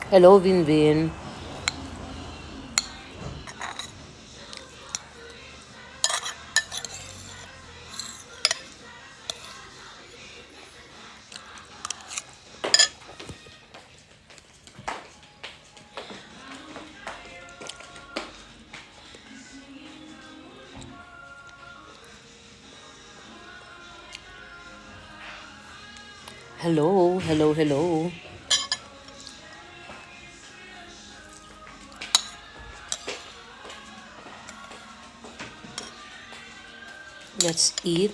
Hello, Vinvin. Hello, hello, hello. Let's eat.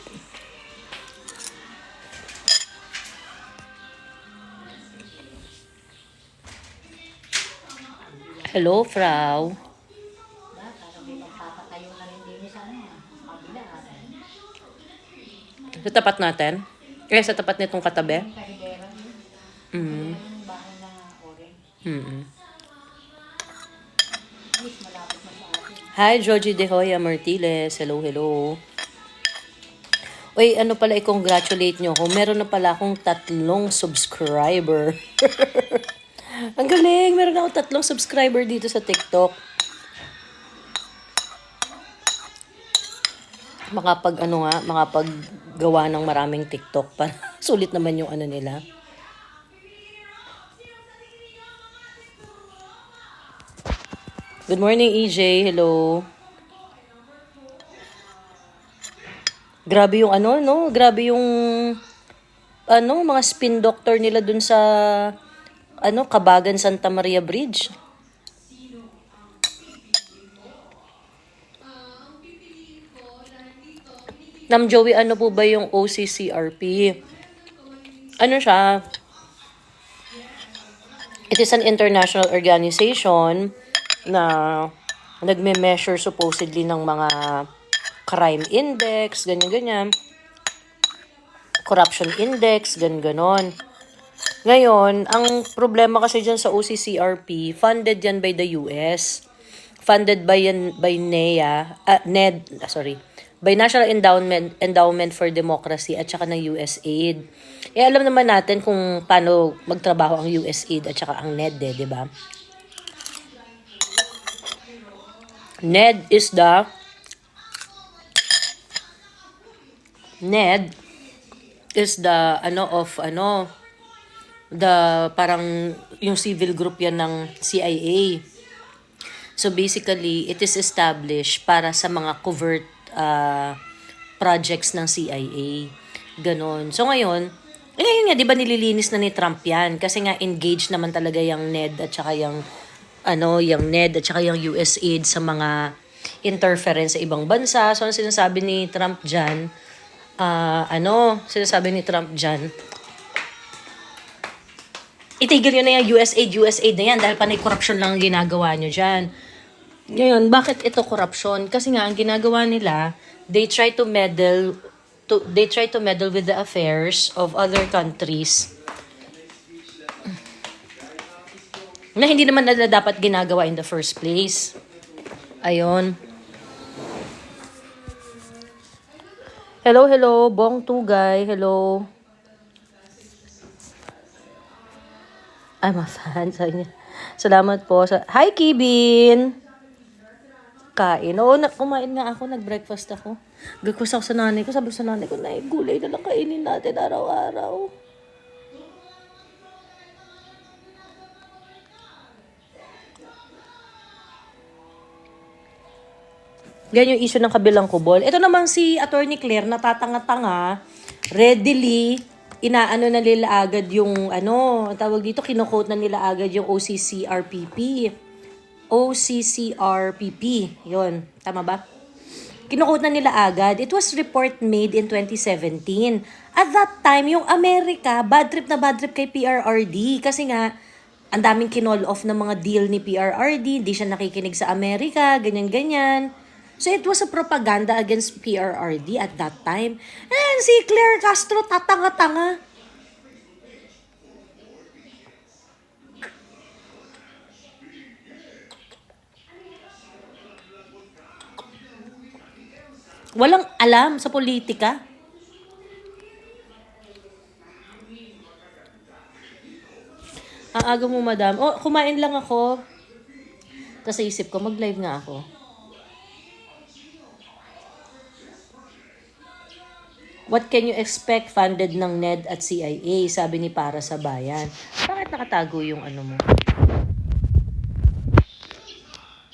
Hello, Frau. Sa tapat natin? Sa tapat nitong katabi? Mm. Mm. Hi, Georgie De Hoya Martiles. Hello, hello. Uy, ano pala, i-congratulate nyo ako. Meron na pala akong 3 subscriber. Ang galing! Meron akong 3 subscriber dito sa TikTok. Makapaggawa ng maraming TikTok pa. Sulit naman yung ano nila. Good morning, EJ. Hello. Grabe yung no? Grabe yung mga spin doctor nila dun sa Kabagan Santa Maria Bridge. Nam Joey, ano po ba yung OCCRP? Ano siya? It is an international organization na nagme-measure supposedly ng mga crime index, ganyan-ganyan. Corruption index, ganon. Ngayon, ang problema kasi dyan sa OCCRP, funded yan by the US. Funded by NEA, by National Endowment for Democracy at saka ng USAID. Alam naman natin kung paano magtrabaho ang USAID at saka ang NED, di ba? NED is the parang yung civil group yan ng CIA. So basically, it is established para sa mga covert projects ng CIA. Ganon. So ngayon nga, di ba nililinis na ni Trump yan? Kasi nga engaged naman talaga yung NED at saka yung USAID sa mga interference sa ibang bansa. So, sinasabi ni Trump dyan, itigil nyo na yung USAID na yan dahil panay corruption lang ang ginagawa nyo dyan. Ngayon, bakit ito corruption? Kasi nga, ang ginagawa nila, they try to meddle with the affairs of other countries na hindi naman nila dapat ginagawa in the first place. Ayun. Hello, Bong Tugay. Hello. I'm a fan sa inyo. Salamat po. Hi, Kibin! Kain. Oo, kumain nga ako. Nag-breakfast ako. Breakfast ako sa nanay ko. Sabi ko sa nanay ko, nay, gulay na lang kainin natin araw-araw. Ganyan yung issue ng kabilang kubol. Ito naman si Attorney Claire, natatanga-tanga, readily, inaano na nila agad yung, tawag dito, kino-quote na nila agad yung OCCRPP. Yun, tama ba? Kino-quote na nila agad. It was report made in 2017. At that time, yung Amerika, bad trip kay PRRD. Kasi nga, ang daming kinol off ng mga deal ni PRRD, hindi siya nakikinig sa Amerika, ganyan-ganyan. So it was a propaganda against PRRD at that time. And si Claire Castro, tatanga-tanga. Walang alam sa politika. Ang aga mo, madam. Oh, kumain lang ako. Tapos isip ko, mag-live nga ako. What can you expect funded ng NED at CIA? Sabi ni Para sa Bayan. Bakit nakatago yung ano mo?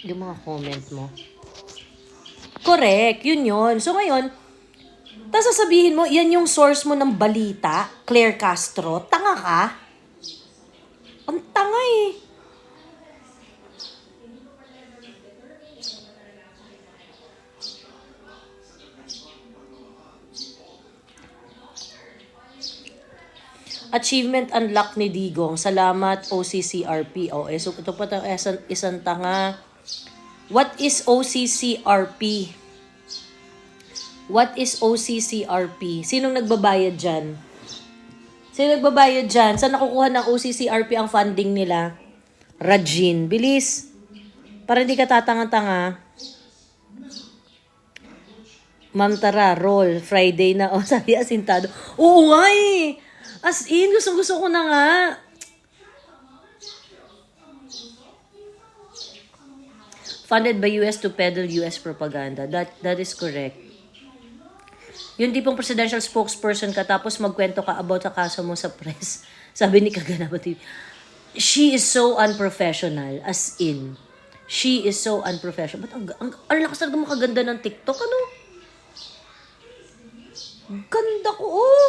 Yung mga comment mo. Correct, yun. So ngayon, tapos sasabihin mo, yan yung source mo ng balita, Claire Castro. Tanga ka? Ang tanga eh. Achievement unlock ni Digong. Salamat OCCRP. Oh, so ito pa tayo isang tanga. What is OCCRP? What is OCCRP? Sinong nagbabayad dyan? Sino nagbabayad dyan? Saan nakukuha ng OCCRP ang funding nila? Rajin. Bilis. Para hindi ka tatanga-tanga. Ma'am tara, roll. Friday na. Oh, sabi asintado. Oo nga eh. As in, gusto ko na nga. Funded by US to peddle US propaganda. That is correct. Yung tipong presidential spokesperson ka tapos magkwento ka about sa kaso mo sa press. Sabi ni Kaganapati, she is so unprofessional. As in, she is so unprofessional. But ang lakas talaga makaganda ng TikTok, ano? Ganda ko, oh!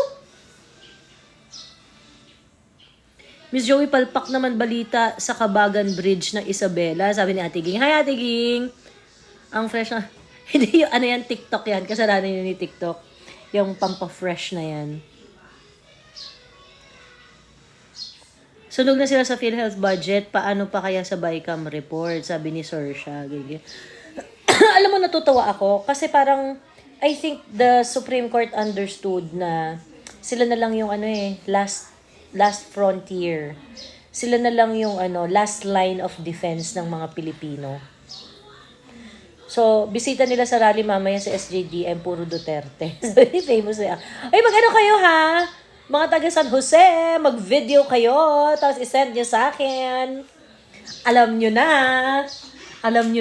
Miss Joey, palpak naman balita sa Kabagan Bridge na Isabela. Sabi ni Ate Ging, hi Ate Ging! Ang fresh na, hindi yung ano yan, TikTok yan. Kasalanan yun ni TikTok. Yung pampa-fresh na yan. Sunog na sila sa PhilHealth budget. Paano pa kaya sa BICAM report? Sabi ni Sorsha. Alam mo, natutuwa ako. Kasi parang, I think the Supreme Court understood na sila na lang yung last frontier. Sila na lang yung last line of defense ng mga Pilipino. So, bisita nila sa rally mamaya sa SJDM, puro Duterte. So, famous na. Ay, mag-ano kayo ha? Mga taga San Jose, mag-video kayo, tapos isend nyo sa akin. Alam nyo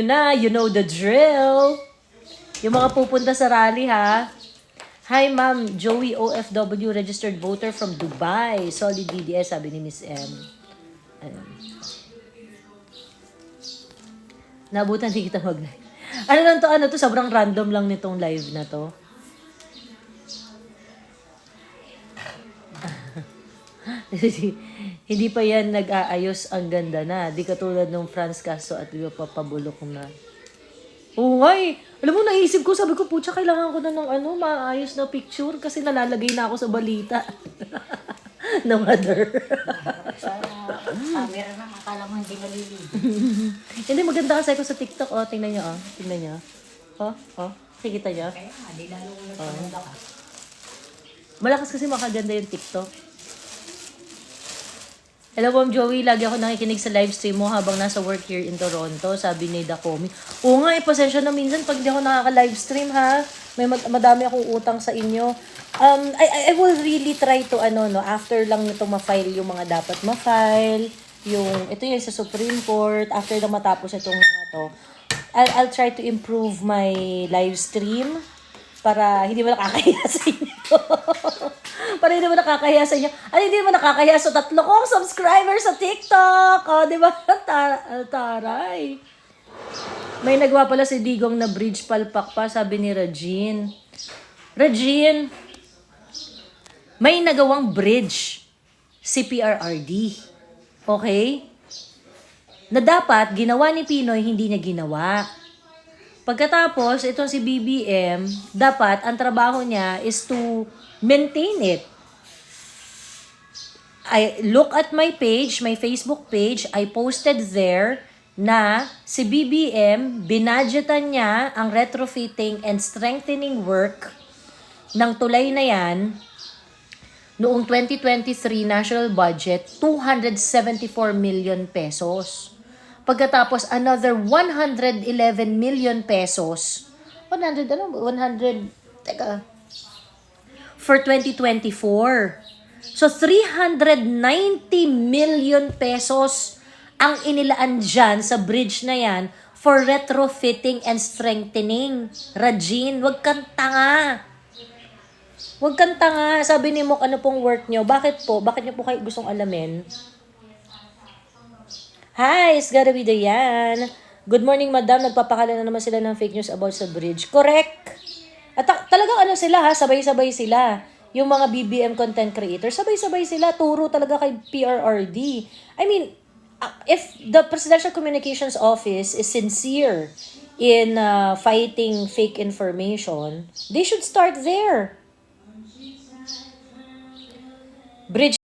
na, you know the drill. Yung mga pupunta sa rally ha. Hi ma'am, Joey OFW, registered voter from Dubai. Solid DDS, sabi ni Miss M. Nabutan din kita mag-live. Ano to, sobrang random lang nitong live na to. Hindi pa yan nag-aayos, ang ganda na. Di katulad ng Franz Castro at di pa papabulok na. Oo nga eh. Alam mo, naisip ko, sabi ko, putya, kailangan ko na ng maayos na picture kasi nalalagay na ako sa balita. Na mother. Camera na, akala mo hindi nalilid. Hindi, maganda kasi ako sa TikTok. Oh, tingnan nyo, oh. Tingnan nyo. Oh. Nakikita nyo? Kaya nga, di lalo mo nagpaganda ka. Malakas kasi makaganda yung TikTok. Hello, Ma'am Joey. Lagi ako nakikinig sa live stream mo habang nasa work here in Toronto. Sabi ni Dacomi. Oo nga, pasensya na minsan pag di ako nakaka-live stream, ha? Madami akong utang sa inyo. I will really try to, after lang nito ma-file yung mga dapat ma-file. Ito yung sa Supreme Court. After na matapos itong mga to, I'll try to improve my live stream para hindi mo nakakahiya sa inyo. Para hindi mo nakakahiya sa inyo. Ay, hindi mo nakakahiya sa 3 kong subscribers sa TikTok. O, di ba? Taray. May nagawa pala si Digong na bridge palpak pa, sabi ni Regine. Regine, may nagawang bridge si PRRD. Okay? Na dapat, ginawa ni Pinoy, hindi niya ginawa. Pagkatapos, ito si BBM, dapat, ang trabaho niya is to maintain it. I look at my page, my Facebook page, I posted there na si BBM, binadgetan niya ang retrofitting and strengthening work ng tulay na yan noong 2023 national budget, 274 million pesos. Pagkatapos, another 111 million pesos. 100, for 2024. So, 390 million pesos ang inilaan dyan sa bridge na yan for retrofitting and strengthening. Regine, wag kang tanga. Wag kang tanga. Sabi ni Mok, ano pong work nyo? Bakit po? Bakit nyo po kayo gustong alamin? Hi, it's gotta be Dayan. Good morning, madam. Nagpapakala na naman sila ng fake news about sa bridge. Correct. At talagang ano sila ha, sabay-sabay sila. Yung mga BBM content creators, sabay-sabay sila. Turo talaga kay PRRD. I mean, if the Presidential Communications Office is sincere in fighting fake information, they should start there. Bridge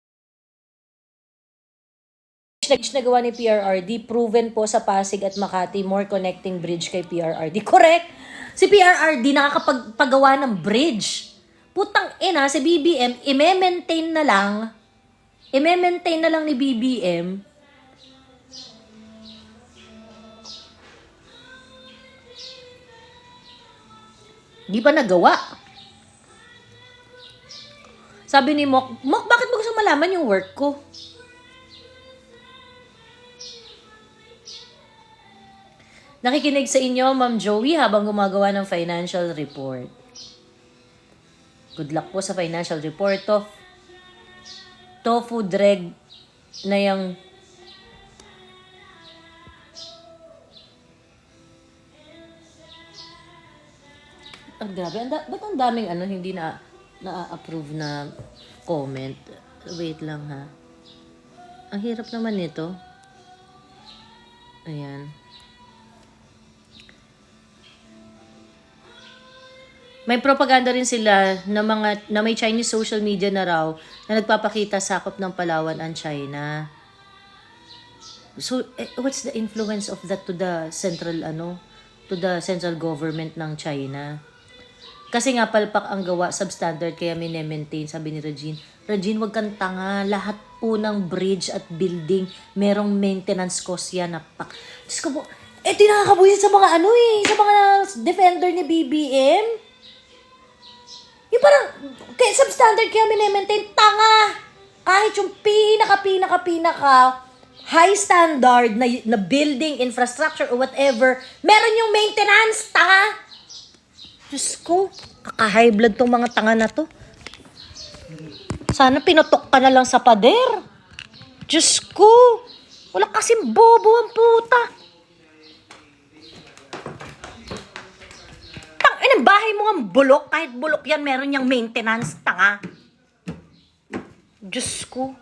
na gawa ni PRRD, proven po sa Pasig at Makati, more connecting bridge kay PRRD. Correct! Si PRRD nakakapagpagawa ng bridge. Putang ina, si BBM, i-maintain na lang ni BBM di pa nagawa. Sabi ni Mok, bakit mo gusto malaman yung work ko? Nakikinig sa inyo, Ma'am Joey, habang gumagawa ng financial report. Good luck po sa financial report. Tofu dreg na yung grabe. Ba't ang daming hindi na-approve na comment? Wait lang ha. Ang hirap naman nito. Ayan. May propaganda rin sila na may Chinese social media na raw na nagpapakita sakop ng Palawan ang China. So, what's the influence of that to the central government ng China? Kasi nga palpak ang gawa, substandard, kaya maintain, sabi ni Regine. Regine, wag kang tanga. Lahat po ng bridge at building, merong maintenance cost yan. Diyos ko po, tinakakabuhin sa mga sa mga defender ni BBM. Yung parang, substandard kaya maintain, tanga! Kahit yung pinaka high standard na building, infrastructure, or whatever, meron yung maintenance, tanga! Diyos ko, kaka-high blood tong mga tanga na to. Sana pinutok ka na lang sa pader. Diyos ko, wala kasing bobo ang puta. Ang bahay mo ang bulok, kahit bulok yan, meron niyang maintenance, tanga. Diyos ko.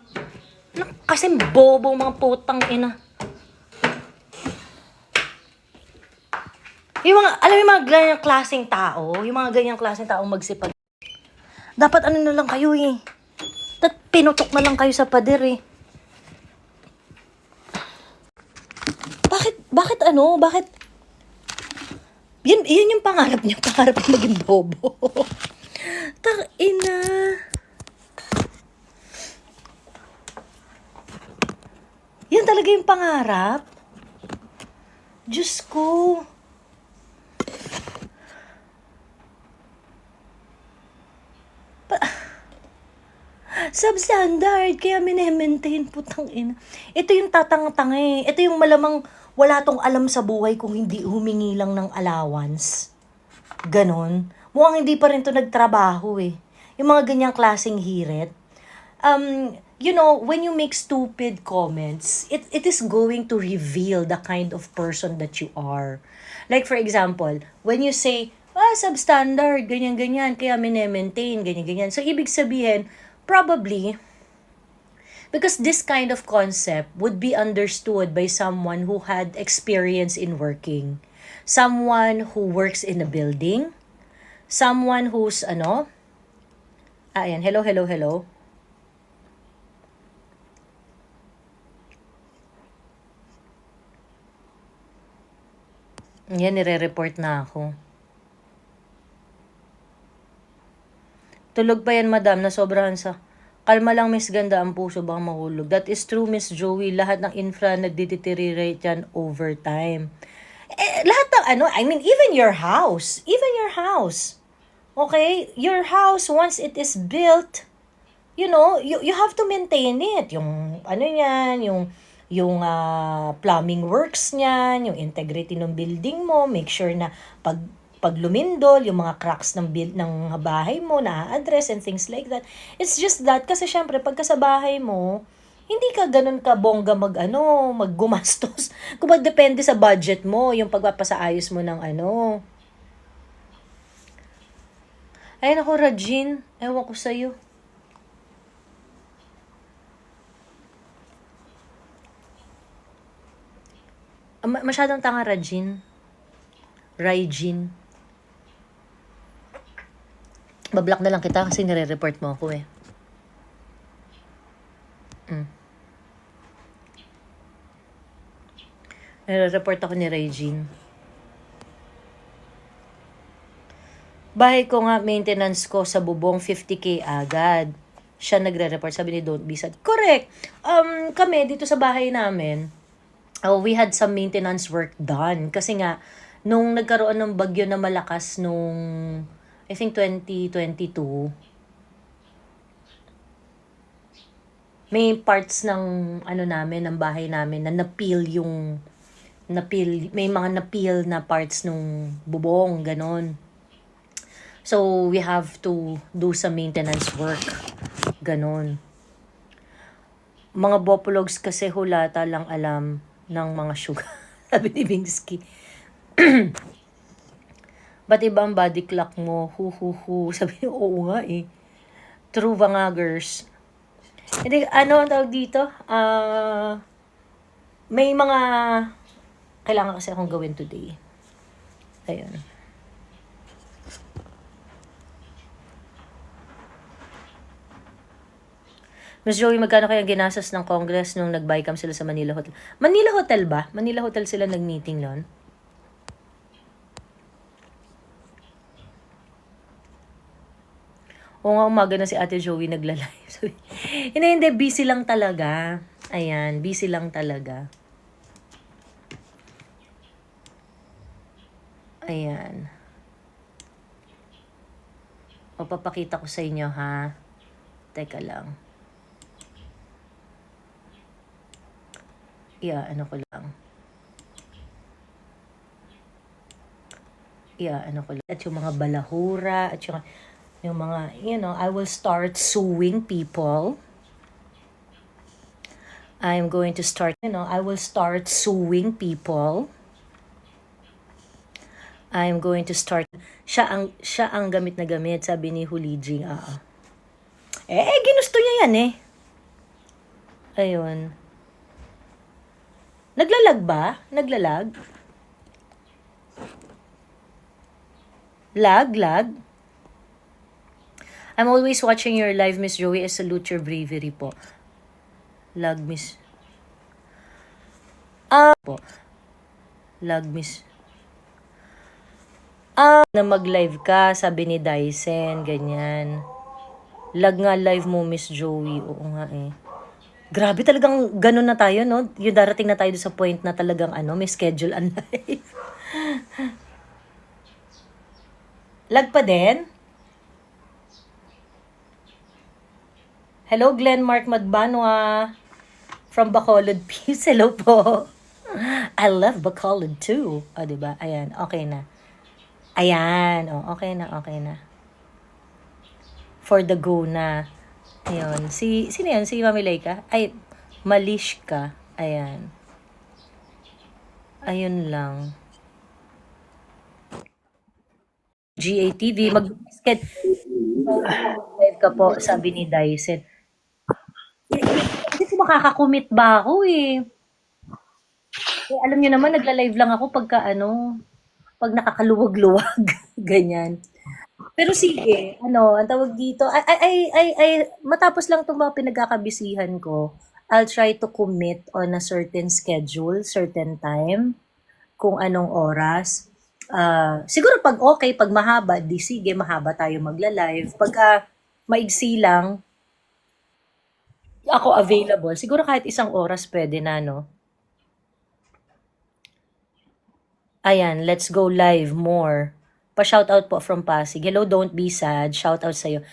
Kasi bobo mga putang ina. Yung mga ganyang klaseng tao, magsipag. Dapat na lang kayo eh. Pinutok na lang kayo sa pader eh. Bakit Yan yung pangarap niya. Pangarap niya maging bobo. Tangina. Yan talaga yung pangarap. Diyos ko. Substandard. Kaya maintain, putang ina. Ito yung tatang-tanga eh. Ito yung malamang wala tong alam sa buhay kung hindi humingi lang ng allowance. Ganon. Mukhang hindi pa rin to nagtrabaho eh. Yung mga ganyang klaseng hirit. When you make stupid comments, it is going to reveal the kind of person that you are. Like for example, when you say, substandard, ganyan-ganyan, kaya maintain, ganyan-ganyan. So, ibig sabihin, probably, because this kind of concept would be understood by someone who had experience in working. Someone who works in a building. Someone who's, ayan, hello. Yan, nire-report na ako. Tulog pa yan, madam, na sobrahan sa... Kalma lang, Miss Ganda, ang puso bang mahulog. That is true, Miss Joey. Lahat ng infra nagdeteriorate yan over time. Lahat ng even your house. Okay? Your house, once it is built, you have to maintain it. Yung ano yan, yung plumbing works niyan, yung integrity ng building mo, make sure na pag lumindol, yung mga cracks ng bahay mo na-address and things like that. It's just that kasi syempre pagka sa bahay mo, hindi ka ganun ka bongga maggumastos. Kung depende sa budget mo, yung pagpapasaayos mo ng ano. Ay naku, Rajin, ewan ko sa'yo. Masyadong tanga, Rajin. Raijin. Bablock na lang kita kasi nire-report mo ako eh. Nire-report ako ni Raijin. Bahay ko nga, maintenance ko sa bubong, 50K agad. Siya nagre-report, sabi ni Don't Be Sad. Correct. Kami, dito sa bahay namin, we had some maintenance work done. Kasi nga, nung nagkaroon ng bagyo na malakas nung, I think 2022, may parts ng ng bahay namin na may mga napeel na parts nung bubong, ganon. So, we have to do some maintenance work. Ganon. Mga bopologs kasi hulata lang alam ng mga sugar. Sabi ni Bingsky. Ba't iba ang body clock mo? Hu. Sabi niya, oo nga eh. True vangagers. Hindi, ano ang tawag dito? May mga kailangan kasi akong gawin today. Ayun. Miss Joey, magkano kaya ginastos ng Congress nung nag-bycam sila sa Manila Hotel? Manila Hotel ba? Manila Hotel sila nag-meeting nun? Oo nga, umaga na si Ate Joey nagla-live. Hindi, busy lang talaga. Ayan, busy lang talaga. Ayan. O, papakita ko sa inyo, ha? Teka lang. Ano ko lang. Ano ko lang. At yung mga balahura, at yung mga, I will start suing people. I'm going to start, I will start suing people. I'm going to start, siya ang gamit na gamit, sabi ni Hulijing. Ginusto niya yan eh. Ayun. Naglalag ba? Naglalag? Lag? I'm always watching your live, Miss Joey. I salute your bravery po. Lag, Miss. Po. Lag, Miss. Na mag-live ka, sabi ni Dyson, ganyan. Lag nga live mo, Miss Joey. Oo nga eh. Grabe talagang ganun na tayo, no? Yung darating na tayo sa point na talagang may schedule ang live. Lag pa din? Hello, Glenn Mark Magbanwa from Bacolod Peace. Hello po. I love Bacolod too. O, diba? Ayan, okay na. Ayan, okay na. For the go na. Ayun. Sino yan? Si Mami Laika? Ay, Malishka. Ayan. Ayun lang. GATV, mag-live ka po, sabi ni Dyson. Hindi ko makakakumit ba ako eh. Alam niyo naman, nagla-live lang ako pag nakakaluwag-luwag. Ganyan. Pero sige, ang tawag dito, matapos lang itong mga pinagkakabisihan ko, I'll try to commit on a certain schedule, certain time, kung anong oras. Siguro pag okay, pag mahaba, di sige, mahaba tayo magla-live. Pagka maigsi lang, ako available. Siguro kahit isang oras pwede na, no? Ayan, let's go live more. Pa-shoutout po from Pasig. Hello, Don't Be Sad. Shoutout sa'yo.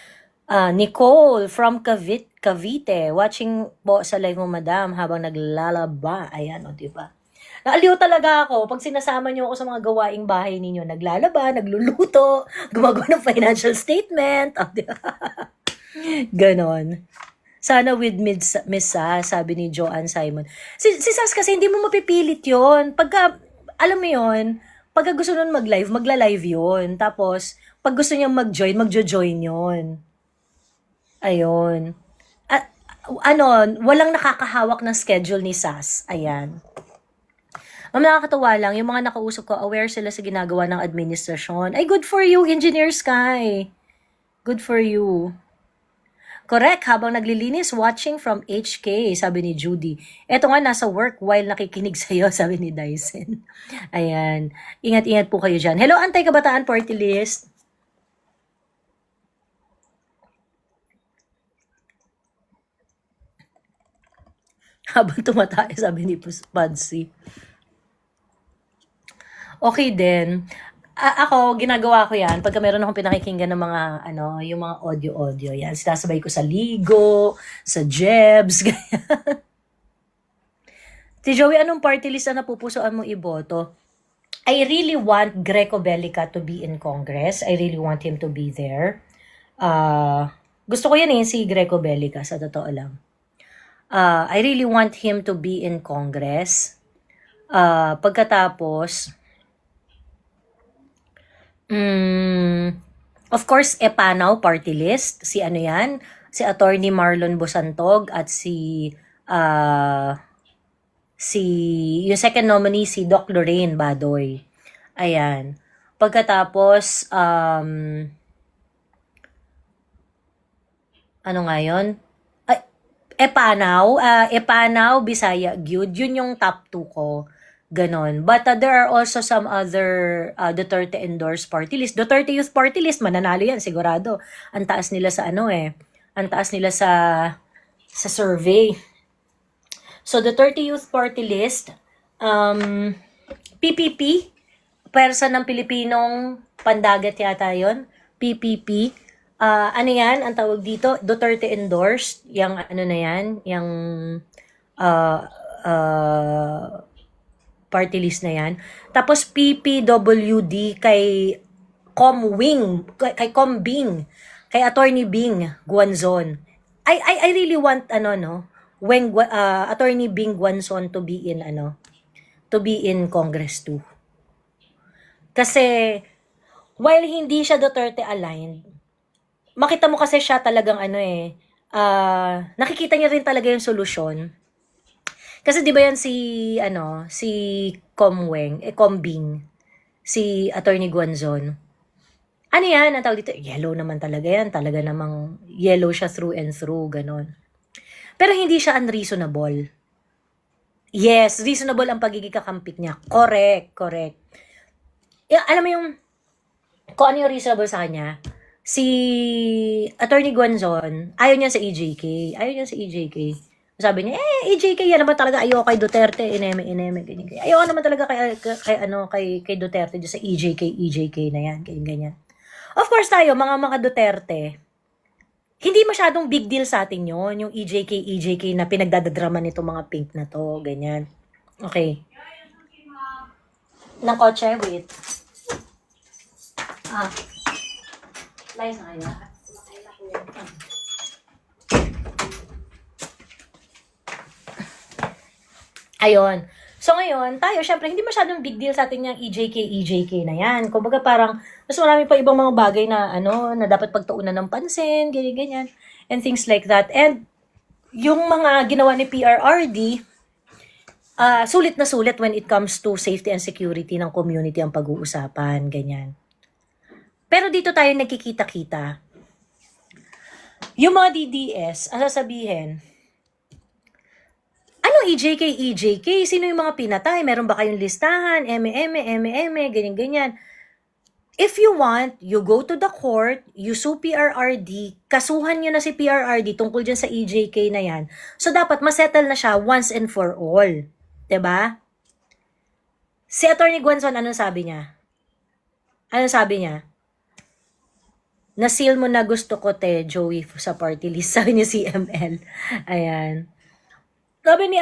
Nicole from Cavite, watching po sa live mo, madam, habang naglalaba. Ayan, o, diba? Naaliw talaga ako pag sinasama niyo ako sa mga gawaing bahay ninyo. Naglalaba, nagluluto, gumagawa ng financial statement. O, diba? Ganon. Sana with Miss Sas, sabi ni Joanne Simon. Si Sas kasi hindi mo mapipilit yon. Pagka, alam mo yon, pagka gusto nun mag-live, magla-live yon. Tapos, pag gusto niyang mag-join, magjo-join yon. Ayun. At, walang nakakahawak ng schedule ni Sas. Ayan. Ma'am, nakakatawa lang, yung mga nakausap ko, aware sila sa ginagawa ng administrasyon. Ay, good for you, Engineer Sky. Good for you. Correct, habang naglilinis, watching from HK, sabi ni Judy. Eto nga, nasa work while nakikinig sa'yo, sabi ni Dyson. Ayan. Ingat-ingat po kayo dyan. Hello, Antay Kabataan Party List. Habang tumatay, sabi ni Padsy. Okay din. Ako, ginagawa ko yan. Pagka meron akong pinakikinggan ng mga, yung mga audio-audio, yan. Sinasabay ko sa Ligo, sa Jebs, ganyan. Si Joey, anong party list na napupusuan mo iboto? I really want Greco Bellica to be in Congress. I really want him to be there. Gusto ko yan si Greco Bellica, sa totoo lang. I really want him to be in Congress. Pagkatapos, of course, Epanaw party list. Si ano yan? Si Attorney Marlon Bosantog at yung second nominee, si Doc Lorraine Badoy. Ayan. Pagkatapos, ano nga yun? Epanaw, Bisaya, Gyud. Yun yung top 2 ko. Ganon. But there are also some other Duterte endorsed party list. Duterte Youth Party List, mananalo yan, sigurado. Ang taas nila sa ang taas nila sa survey. So, Duterte Youth Party List, PPP, Pwersa ng Pilipinong Pandagat yata yon, PPP. Ano yan, ang tawag dito, Duterte endorsed, yung ano na yan, yung party list na yan. Tapos PPWD kay Comwing, kay Combing, kay Attorney Bing Guanzon. I really want Attorney Bing Guanzon to be in Congress too. Kasi while hindi siya Duterte aligned, makita mo kasi siya talagang nakikita niya rin talaga yung solusyon. Kasi 'di ba yan si Combing, si Attorney Guanzon. Ano yan, ang tawag dito, yellow naman talaga yan, talaga namang yellow siya through and through, ganon. Pero hindi siya unreasonable. Yes, reasonable ang pagiging kakampik niya. Correct. Alam mo yung, kung ano yung reasonable sa kanya, si Attorney Guanzon, ayaw niya sa EJK. Sabi niya, EJK, yan naman talaga, ayaw kay Duterte, ineme, ganyan. Ayaw naman talaga kay Duterte, sa EJK na yan, ganyan. Of course tayo, mga Duterte, hindi masyadong big deal sa atin yon, yung EJK na pinagdadadrama nito mga pink na to, ganyan. Okay. Ng kotse, wait. Layas na kayo. Ayun. So ngayon, tayo, syempre, hindi masyadong big deal sa atin yung EJK na yan. Kumbaga parang, mas marami pa ibang mga bagay na, na dapat pagtuunan ng pansin, ganyan, and things like that. And, yung mga ginawa ni PRRD, sulit na sulit when it comes to safety and security ng community ang pag-uusapan, ganyan. Pero dito tayo nagkikita-kita. Yung mga DDS, ang sasabihin, anong EJK? Sino yung mga pinatay? Meron ba kayong listahan? ganyan. If you want, you go to the court, you sue PRRD, kasuhan nyo na si PRRD tungkol dyan sa EJK na yan. So, dapat masettle na siya once and for all. 'Di ba? Si Attorney Guanzon, anong sabi niya? Na-seal mo na gusto ko, te, Joey, sa party list. Sabi ni CML. Ayan. Sabi ni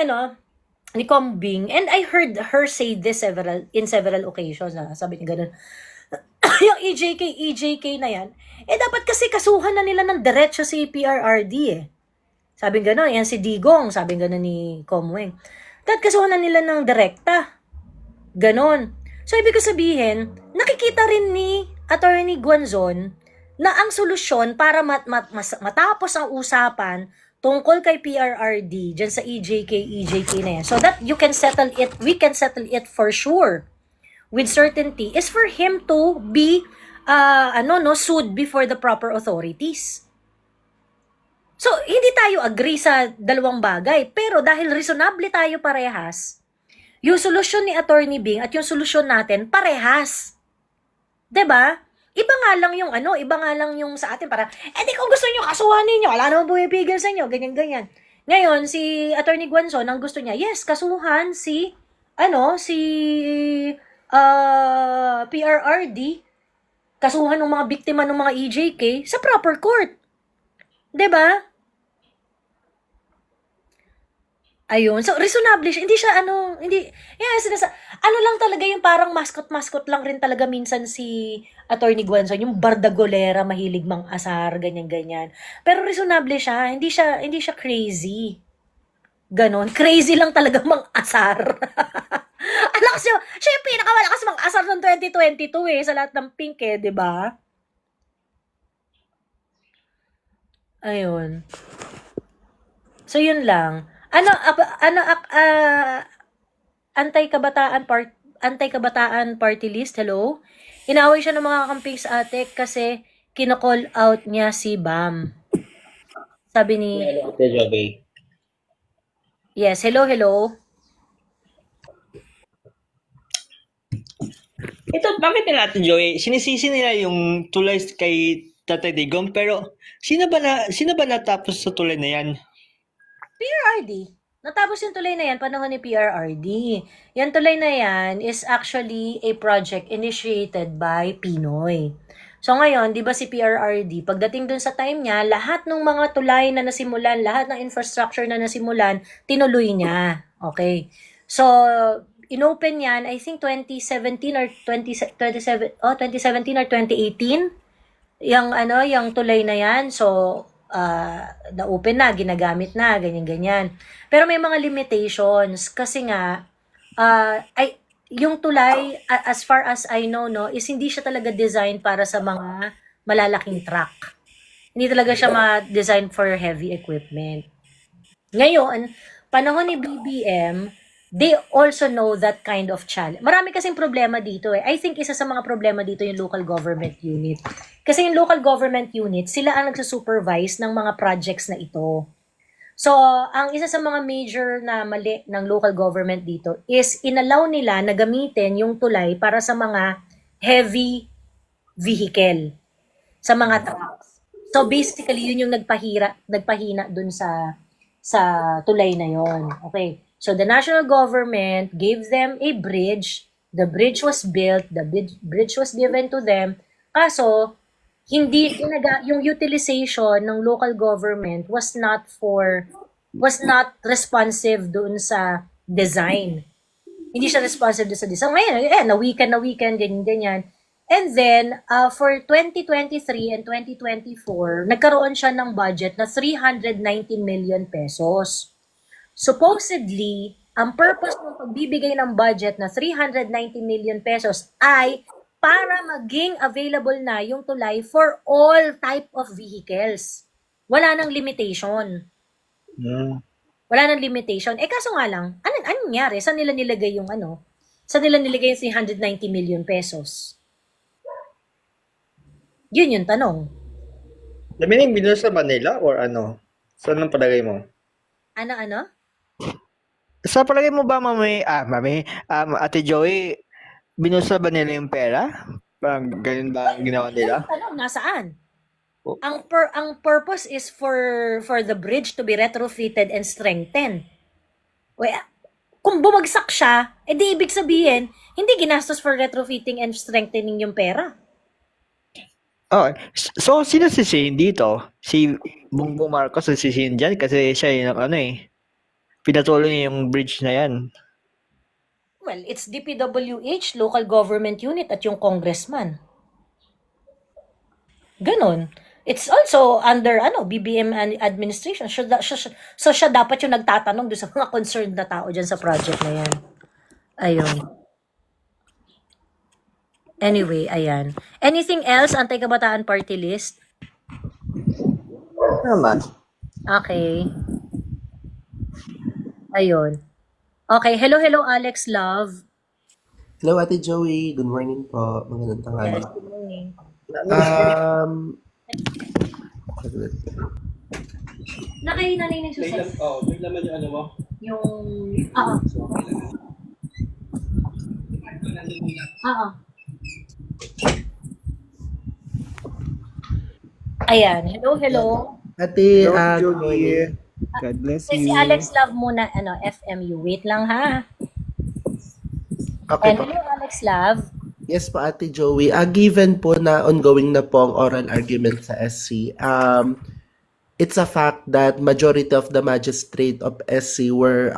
ni Combing, and I heard her say this in several occasions. Sabi niya ganun. Yung EJK na yan, dapat kasi kasuhan na nila ng diretso si PRRD eh. Sabi gano'n, yan si Digong, sabi gano'n ni Comweng. Dapat kasuhan na nila ng direkta. Ganon. So, ibig ko sabihin, nakikita rin ni Attorney Guanzon na ang solusyon para matapos ang usapan tungkol kay PRRD dyan sa EJK na yan. So that you can settle it, we can settle it for sure with certainty is for him to be sued before the proper authorities. So, hindi tayo agree sa dalawang bagay, pero dahil reasonable tayo parehas, yung solusyon ni Attorney Bing at yung solusyon natin parehas. 'Di ba? Iba nga lang yung sa atin para, di kung gusto niyo kasuhan niyo, wala namang bumibigil sa inyo, ganyan. Ngayon, si Attorney Guanzon, ang gusto niya, yes, kasuhan si PRRD, kasuhan ng mga biktima ng mga EJK sa proper court. 'Di ba? Ayun. So, reasonable siya. Hindi siya, lang talaga yung parang mascot lang rin talaga minsan si Attorney Guanzon, yung bardagolera, mahilig mang asar, ganyan-ganyan. Pero reasonable siya. Hindi siya crazy. Ganon. Crazy lang talaga mang asar. Alakas siya yung pinakamalakas mang asar ng 2022 sa lahat ng pink di ba? Ayun. So, yun lang. Anti-kabataan party list, hello? Inaway siya ng mga kakamping sa ate kasi kinocall out niya si Bam. Sabi ni... Hello, Ate Joby. Yes, hello. Ito, bakit nila Ate Joy, sinisisi nila yung tulay kay Tatay Digong, pero sino ba natapos sa tulay na yan? PRRD. Natapos yung tulay na yan, panahon ni PRRD. Yan tulay na yan is actually a project initiated by Pinoy. So ngayon, di ba si PRRD, pagdating dun sa time niya, lahat ng mga tulay na nasimulan, lahat ng infrastructure na nasimulan, tinuloy niya. Okay. So, inopen yan, I think 2017 or 2017 or 2018, yung tulay na yan. So, na-open na, ginagamit na, ganyan-ganyan. Pero may mga limitations kasi nga, yung tulay, as far as I know, is hindi siya talaga designed para sa mga malalaking truck. Hindi talaga siya ma-design for heavy equipment. Ngayon, panahon ni BBM, they also know that kind of challenge. Marami kasing problema dito I think isa sa mga problema dito yung local government unit. Kasi yung local government unit, sila ang nagsusupervise ng mga projects na ito. So, ang isa sa mga major na mali ng local government dito is inallow nila na gamitin yung tulay para sa mga heavy vehicle, sa mga trucks. So, basically, yun yung nagpahina dun sa tulay na yon. Okay. So, the national government gave them a bridge. The bridge was built. The bridge was given to them. Kaso, yung utilization ng local government was not responsive doon sa design. Hindi siya responsive doon sa design. Ngayon, na weekend, ganyan. And then, for 2023 and 2024, nagkaroon siya ng budget na 390 million pesos. Supposedly, ang purpose ng pagbibigay ng budget na 390 million pesos ay para maging available na yung tulay for all type of vehicles. Wala nang limitation. Wala nang limitation. Kaso nga lang, anong nangyari? Saan nila nilagay yung Saan nila nilagay yung 390 million pesos? Yun yung tanong. Meaning, binusa ba nila or ano? Saan ang palagay mo? Ano? Sa palagay mo ba, Ate Joy, binusa ba nila yung pera? Parang ganun ba ang ginawa nila? Tanong, nasaan? Ang purpose is for the bridge to be retrofitted and strengthened. Kung bumagsak siya, di ibig sabihin, hindi ginastos for retrofitting and strengthening yung pera. Oh, so sino sisihin dito? Si Bongbong Marcos ang sisihin dyan kasi siya yung ano eh. Pinatuloy niya yung bridge na yan. Well, it's DPWH, local government unit, at yung congressman. Ganon. It's also under BBM administration. So siya dapat yung nagtatanong doon sa mga concerned na tao dyan sa project na yan. Ayun. Anyway, ayan. Anything else, Antay-Kabataan Party List? Naman. Okay. Ayun. Okay, hello, Alex Love. Hello, Ate Joey. Good morning po. Magandang tanghali. Yes, good morning. Saglit. Nanay ng suset. May laman yung ano mo? Yung, oo. Oo. Ayan, hello. Ate, Hello, good morning. God bless Si you. Alex Love muna, FMU. Wait lang ha. Okay And po. hello, Alex Love. Yes po, Ate Joey. Given po na ongoing na po ang oral argument sa SC, it's a fact that majority of the magistrate of SC were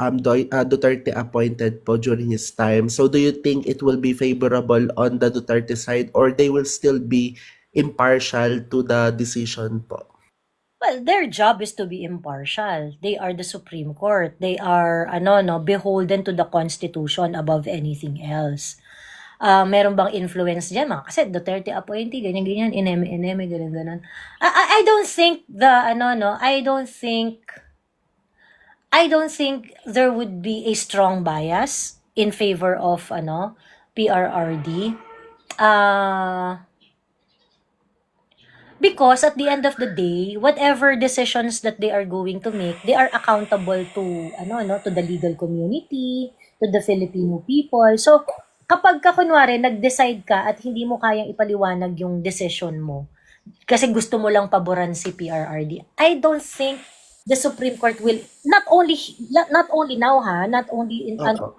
Duterte appointed po during his time. So do you think it will be favorable on the Duterte side or they will still be impartial to the decision po? Well, their job is to be impartial. They are the Supreme Court. They are, beholden to the Constitution above anything else. Meron bang influence dyan? Kasi Duterte appointee, ganyan-ganyan, ineme, ganyan-ganan. I don't think I don't think there would be a strong bias in favor of, PRRD. Because at the end of the day, whatever decisions that they are going to make, they are accountable to to the legal community, to the Filipino people. So, kapag kunwari nag-decide ka at hindi mo kayang ipaliwanag yung decision mo kasi gusto mo lang paboran si PRRD, I don't think the Supreme Court will not only now not only in Opo.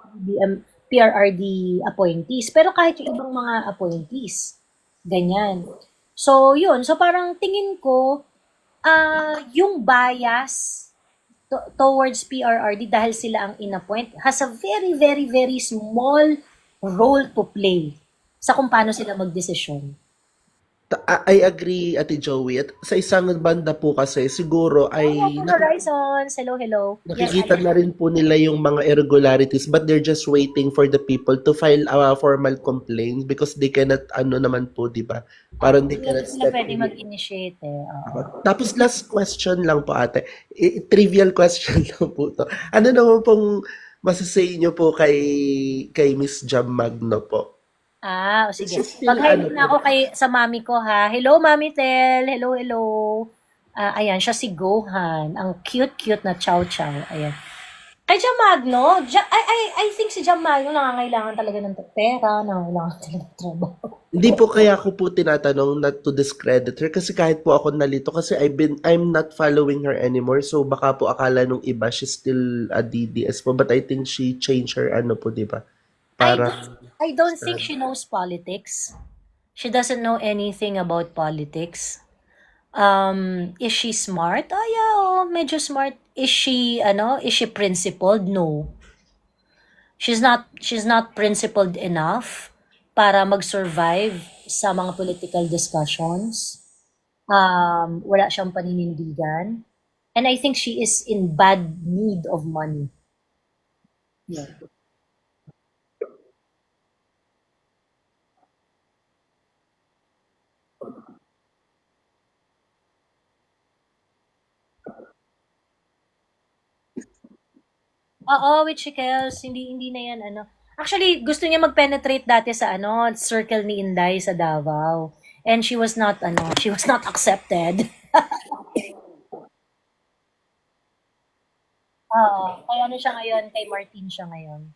PRRD appointees, pero kahit yung ibang mga appointees. Ganyan. So, yun. So, parang tingin ko, yung bias towards PRRD dahil sila ang inappoint has a very, very, very small role to play sa kung paano sila magdesisyon. I agree, Ate Joey. At sa isang banda po kasi, siguro ay Horizons, hello. nakikita Yes, na rin po nila yung mga irregularities but they're just waiting for the people to file a formal complaint because they cannot, naman po, di ba? Parang they hindi cannot sila step pwede in. mag-initiate Oo. Tapos last question lang po, ate. Trivial question lang po to. Ano naman pong masasay niyo po kay Miss Jam Magno po? Sige. Is she still, Mag-hi na ako sa mami ko ha. Hello, Mami Tel. Hello. Ayan, siya si Gohan. Ang cute na chow-chow. Ayan. Kay Jam Magno, I think si Jam Magno nangangailangan talaga ng pera, nangangailangan talaga ng trabaho. Hindi po kaya ko po tinatanong not to discredit her kasi kahit po ako nalito kasi I'm not following her anymore so baka po akala nung iba she's still a DDS po but I think she changed her po, di ba? I don't think she knows politics. She doesn't know anything about politics. Is she smart? Yeah, medyo smart. Is she principled? No. She's not principled enough para mag-survive sa mga political discussions. Wala siyang paninindigan. And I think she is in bad need of money. Yeah. Oo, with Chickels, hindi na yan Actually, gusto niya mag-penetrate dati sa circle ni Inday sa Davao. And she was not accepted. Oo, kaya siya ngayon, kay Martin siya ngayon.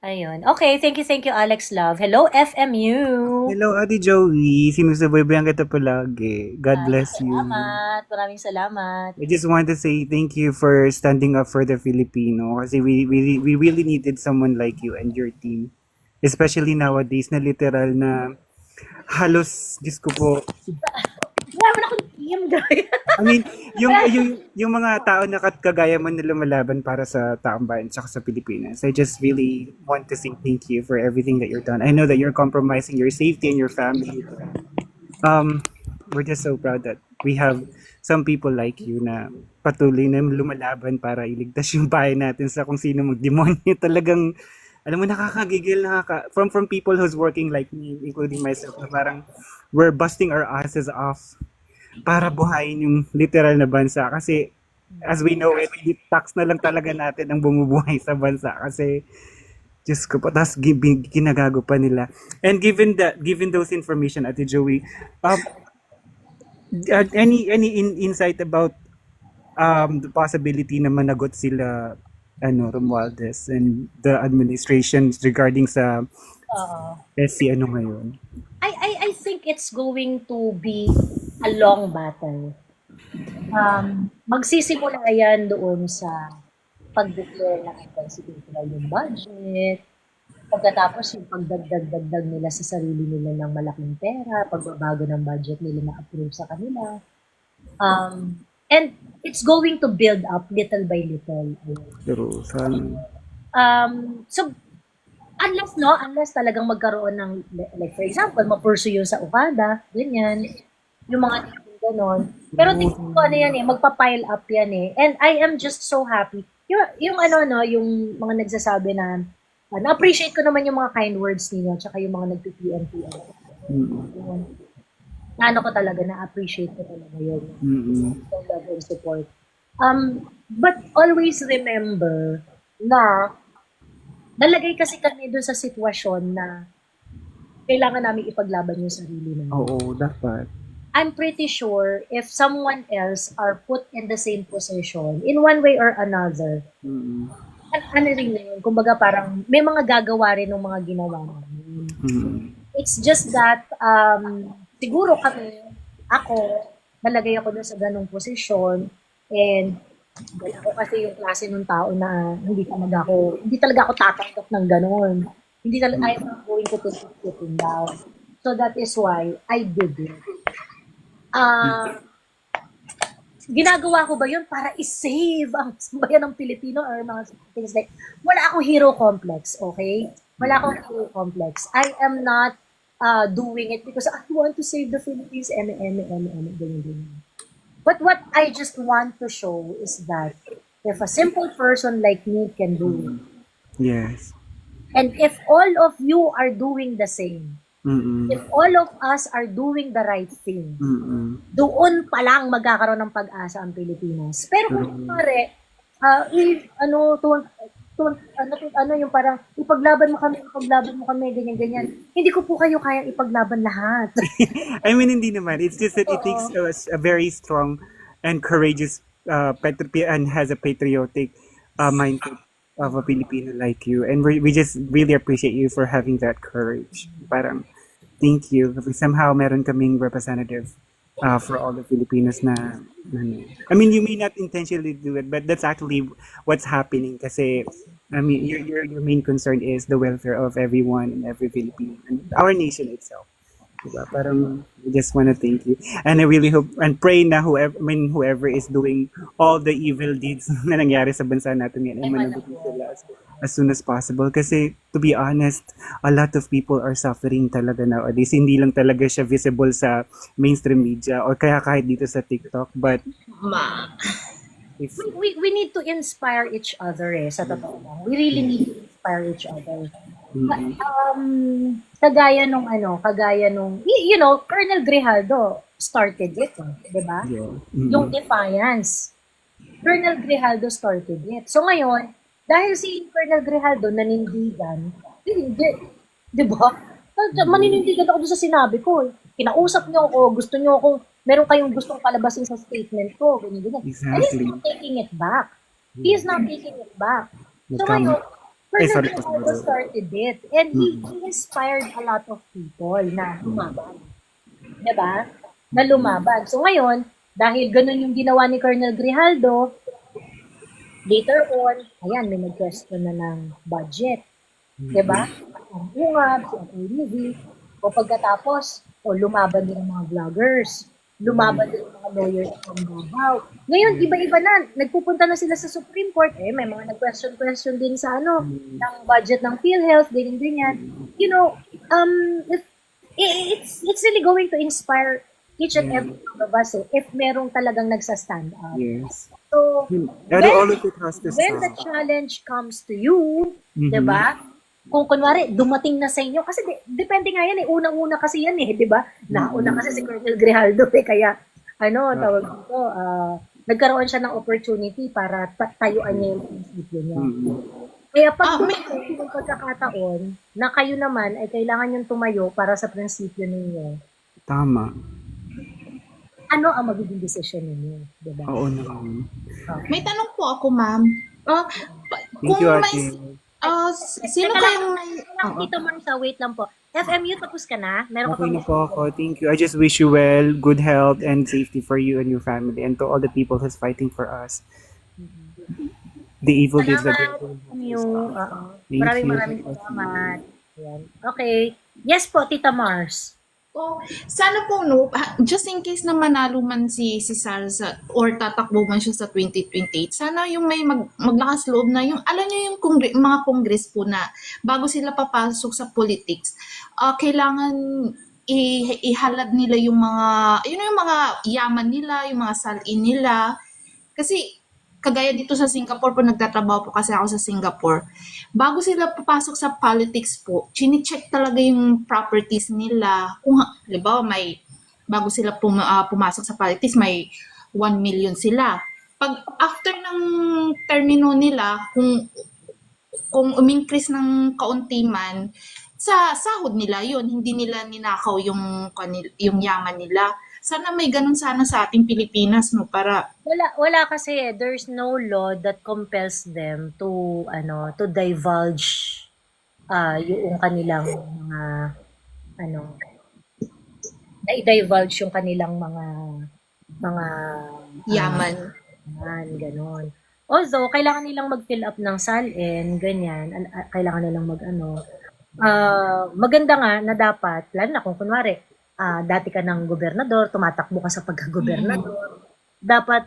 Ayun. Okay, thank you, Alex Love. Hello, FMU. Hello, Ate Joey. Sinusubaybayan kita palagi. God bless you. Maraming salamat. I just want to say thank you for standing up for the Filipino kasi we really needed someone like you and your team. Especially nowadays na literal na halos, Diyos ko po, Wala man akong team, guys. I mean, yung mga tao na kagaya mo na lumalaban para sa taong bayan tsaka sa Pilipinas, I just really want to say thank you for everything that you're done. I know that you're compromising your safety and your family. We're just so proud that we have some people like you na patuloy na lumalaban para iligtas yung bayan natin sa kung sino magdemonyo. Talagang, alam mo, nakakagigil, from people who's working like me, including myself, na parang we're busting our asses off para buhayin yung literal na bansa. Kasi, as we know it, tax na lang talaga natin ang bumubuhay sa bansa. Kasi, Diyos ko po, tapos ginagago pa nila. And given those information, Ate Joey, any insight about the possibility na managot sila Romualdez and the administration regarding sa SC ngayon? I think it's going to be a long battle. Magsisimula yan doon sa pag-declare ng constitutional yung budget, pagkatapos yung pagdagdag nila sa sarili nila ng malaking pera, pagbabago ng budget nila na approve sa kanila. And it's going to build up little by little. Pero sana. So, unless talagang magkaroon ng, like for example, ma-pursue yun sa Okada, ganyan, yung mga ganon. Pero tingin ko magpa-pile up yan eh. And I am just so happy. Yung yung mga nagsasabi na, na-appreciate ko naman yung mga kind words ninyo, tsaka yung mga nagpi-PNP. Ko talaga, na-appreciate ko talaga yun. Yung love and support. But always remember na nalagay kasi kami doon sa sitwasyon na kailangan namin ipaglaban yung sarili namin. Oo, dapat. I'm pretty sure if someone else are put in the same position, in one way or another, ano rin yun, kumbaga parang may mga gagawa rin ng mga ginawa namin. It's just that, siguro nalagay ako doon sa ganong posisyon, and ako kasi yung klase ng tao na hindi talaga ako tatanggap ng ganon. I'm not going to take it down. So that is why I did it. Ginagawa ko ba yun para i-save ang bayan ng Pilipino or mga things like, wala akong hero complex, okay? Wala akong hero complex. I am not doing it because I want to save the Philippines, ganyan. But what I just want to show is that if a simple person like me can do it, yes, and if all of you are doing the same, if all of us are doing the right thing, doon pa lang magkakaroon ng pag-asa ang Pilipinas. Pero kung pare, yung parang ipaglaban mo kami, ganyan. Hindi ko po kayo kayang ipaglaban lahat. I mean, hindi naman. It's just that it takes a very strong and courageous and has a patriotic mindset of a Filipino like you. And we just really appreciate you for having that courage. Parang, thank you. Somehow, meron kaming representative for all the Filipinos na, I mean, you may not intentionally do it, but that's actually what's happening. Kasi, I mean, your main concern is the welfare of everyone and every Filipino and our nation itself. Diba? Parang, I just want to thank you. And I really hope and pray na whoever is doing all the evil deeds na nangyari sa bansa natin yan, ay managutin sila as soon as possible. Kasi, to be honest, a lot of people are suffering talaga nowadays. Hindi lang talaga siya visible sa mainstream media or kaya kahit dito sa TikTok. But, we need to inspire each other sa totoo lang. We really need to inspire each other. Kagaya nung Colonel Grijaldo started it, di ba? yeah. Yung Defiance. Colonel Grijaldo started it. So ngayon, dahil si Colonel Grijaldo nanindigan, di ba? Maninindigan ako doon sa sinabi ko. Kinausap niyo ako, gusto niyo akong, meron kayong gustong palabasin sa statement ko, ganyan. Exactly. And he's not taking it back. He is not taking it back. So ngayon, Colonel Grijaldo started it. And he inspired a lot of people na lumaban. Diba? Na lumaban. So ngayon, dahil ganun yung ginawa ni Colonel Grijaldo, later on, ayan, may nag-question na ng budget. Diba? Ang ungab, si Atty. O pagkatapos, lumaban din ang mga vloggers. Lumaban din ang mga lawyers from Davao. Ngayon, iba-iba na. Nagpupunta na sila sa Supreme Court. May mga nag-question din sa ng budget ng PhilHealth, ganyan. You know, it- it's really going to inspire each and every one of us if merong talagang nagsa-stand up. Yes. So, And all of it has to when the stop. challenge comes to you, Mhm. 'di ba? Kung kunwari dumating na sa inyo kasi depende nga yan unang-una kasi yan 'di ba? Nauna kasi si Colonel Grijaldo kaya tawag dito, nagkaroon siya ng opportunity para tayuan niya yung prinsipyo niya. Mhm. Kaya pag yung pagkakataon na kayo naman ay kailangan yung tumayo para sa prinsipyo ninyo, Tama. ano ang magiging decision ninyo, 'di ba? Oo naman. May tanong po ako, ma'am. Thank you, Kung Ate. may, sino Teka kayong lang, may... Tito Marisa, wait lang po. FMU, tapos ka na? Meron ka Okay pa na po ako. Thank you. I just wish you well, good health, and safety for you and your family, and to all the people who's fighting for us. The evil deeds that they're doing. FMU. Thank Maraming you. salamat. Ayan. Okay. Yes po, Tita Mars. Sana po, no, just in case na manalo man si Sara or tatakbo man siya sa 2028, sana yung may maglakas loob na yung, alam niyo yung mga congress po na bago sila papasok sa politics, kailangan ihalad nila yung mga, yung mga yaman nila, yung mga salin nila. Kasi kagaya dito sa Singapore po, nagtatrabaho po kasi ako sa Singapore. Bago sila papasok sa politics po, chine-check talaga yung properties nila. Kung, halimbawa, bago sila pumasok sa politics, may 1 million sila. Pag after ng termino nila, kung umingkris ng kaunti man, sa sahod nila yun, hindi nila ninakaw yung yaman nila. Sana may ganun sana sa ating Pilipinas, no, para Wala kasi, there's no law that compels them to divulge yung kanilang mga na-divulge yung kanilang mga yaman. ganon. Although, kailangan nilang mag-fill up ng salin, ganyan, kailangan nilang maganda nga na dapat, lalo na kung kunwari, dati ka ng gobernador, tumatakbo ka sa pagka-gobernador, dapat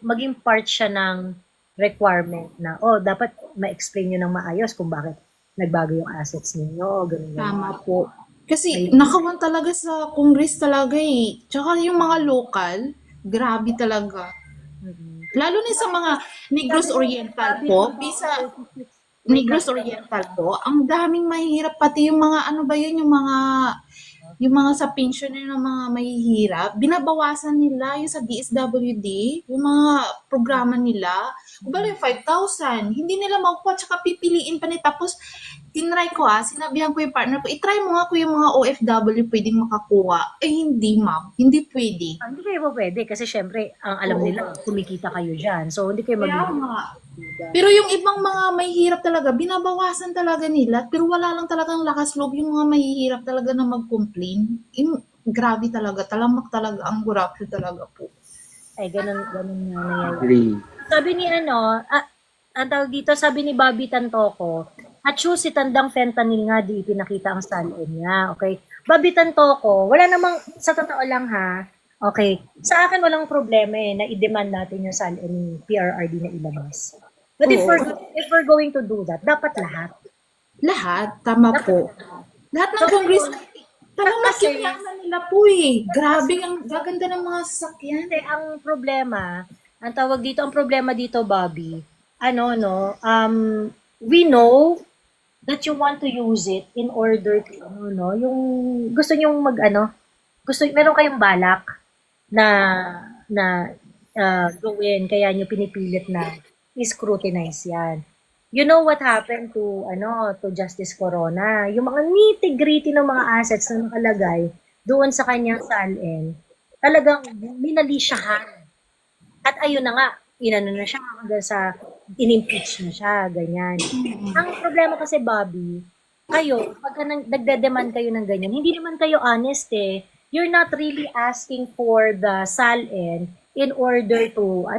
maging part siya ng requirement na, dapat ma-explain nyo ng maayos kung bakit nagbago yung assets ninyo, ganun. Tama po. Kasi nakawan talaga sa Congress talaga eh. Tsaka yung mga local, grabe talaga. Lalo na sa mga Negros Oriental po, Negros Oriental po, ang daming mahihirap, pati yung mga yung mga sa pensioner ng mga mahihirap, binabawasan nila yung sa DSWD, yung mga programa nila, yung 5,000, hindi nila makuha, tsaka pipiliin pa nila. Tapos, tinry ko sinabihan ko yung partner ko, itry mo nga ko yung mga OFW pwedeng makakuha. Hindi ma'am, hindi pwede. Hindi kayo pwede kasi syempre, ang alam nila, kumikita kayo dyan. So, hindi kayo Kaya nga. Pero yung ibang mga mahihirap talaga, binabawasan talaga nila, pero wala lang talagang lakas loob yung mga mahihirap talaga na mag-complain. Grabe talaga, talamak talaga, ang gurapyo talaga po. Ay, ganun nga nangyayari. Sabi ni ang tawag dito, sabi ni Bobby Tantoko, at si Tandang Fentanyl nga di ipinakita ang salin niya. Okay? Bobby Tantoko, wala namang, sa totoo lang okay, sa akin walang problema na i-demand natin yung salin ni PRRD na ilabas. But if we're going to do that, dapat lahat. Lahat, tama po. Lahat ng Congress, talamak yung yaman nila po eh. Grabe, ang gaganda ng mga sasakyan. Kasi ang problema dito, Bobby, we know that you want to use it in order to, yung gusto nyong meron kayong balak na gawin, kaya nyo pinipilit na i-scrutinize yan. You know what happened to Justice Corona? Yung mga nitty-gritty ng mga assets na nakalagay doon sa kanyang salin, talagang minalisyahan. At ayun na nga, inano na siya hanggang sa in-impeach na siya, ganyan. Ang problema kasi, Bobby, kayo, pagka nagde-demand kayo ng ganyan, hindi naman kayo honest eh. You're not really asking for the salin in order to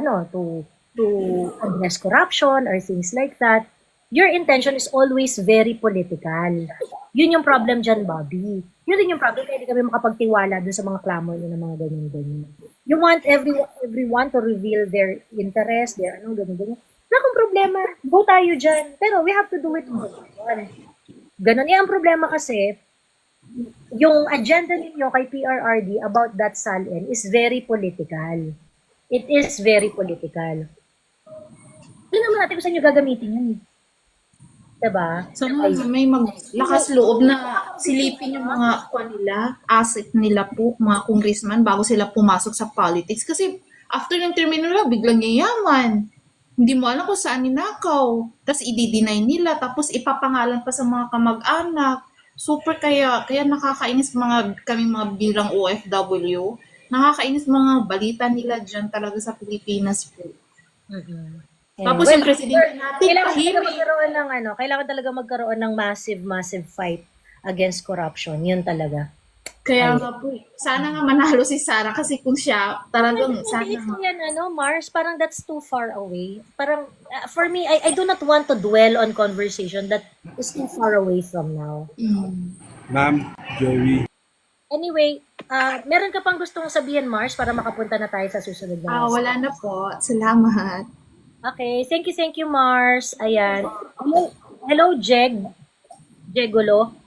address corruption or things like that. Your intention is always very political. Yun yung problem dyan, Bobby. Yun din yung problem, kaya hindi kami makapagtiwala dun sa mga clamor nyo ng mga ganyan-ganyan. You want everyone to reveal their interest, their ganyan-ganyan. Wala akong problema. Go tayo dyan. Pero we have to do it one. Ganon. Ang problema kasi, yung agenda ninyo kay PRRD about that SALN is very political. It is very political. Hindi naman natin kung saan nyo gagamitin yun. Diba? So, may maglakas loob na silipin yung mga nila, asset nila po, mga congressman, bago sila pumasok sa politics. Kasi after ng termino lang, biglang yayaman. Hindi mo alam kung saan ninakaw. Tapos i-deny nila, tapos ipapangalan pa sa mga kamag-anak. Super kaya nakakainis kami mga bilang OFW. Nakakainis mga balita nila dyan talaga sa Pilipinas po. Tapos yung presidente natin, kailangan talaga magkaroon ng massive fight against corruption. Yun talaga. Kaya nga po, sana nga manalo si Sara kasi kung siya, talagang sana Hindi nga. yan, Mars, parang that's too far away. Parang, for me, I do not want to dwell on conversation that is too far away from now. Ma'am, Joey. Anyway, meron ka pang gustong sabihin, Mars, para makapunta na tayo sa susunod na. Wala na po. Salamat. Okay, thank you, Mars. Ayan. Hello, Jegulo.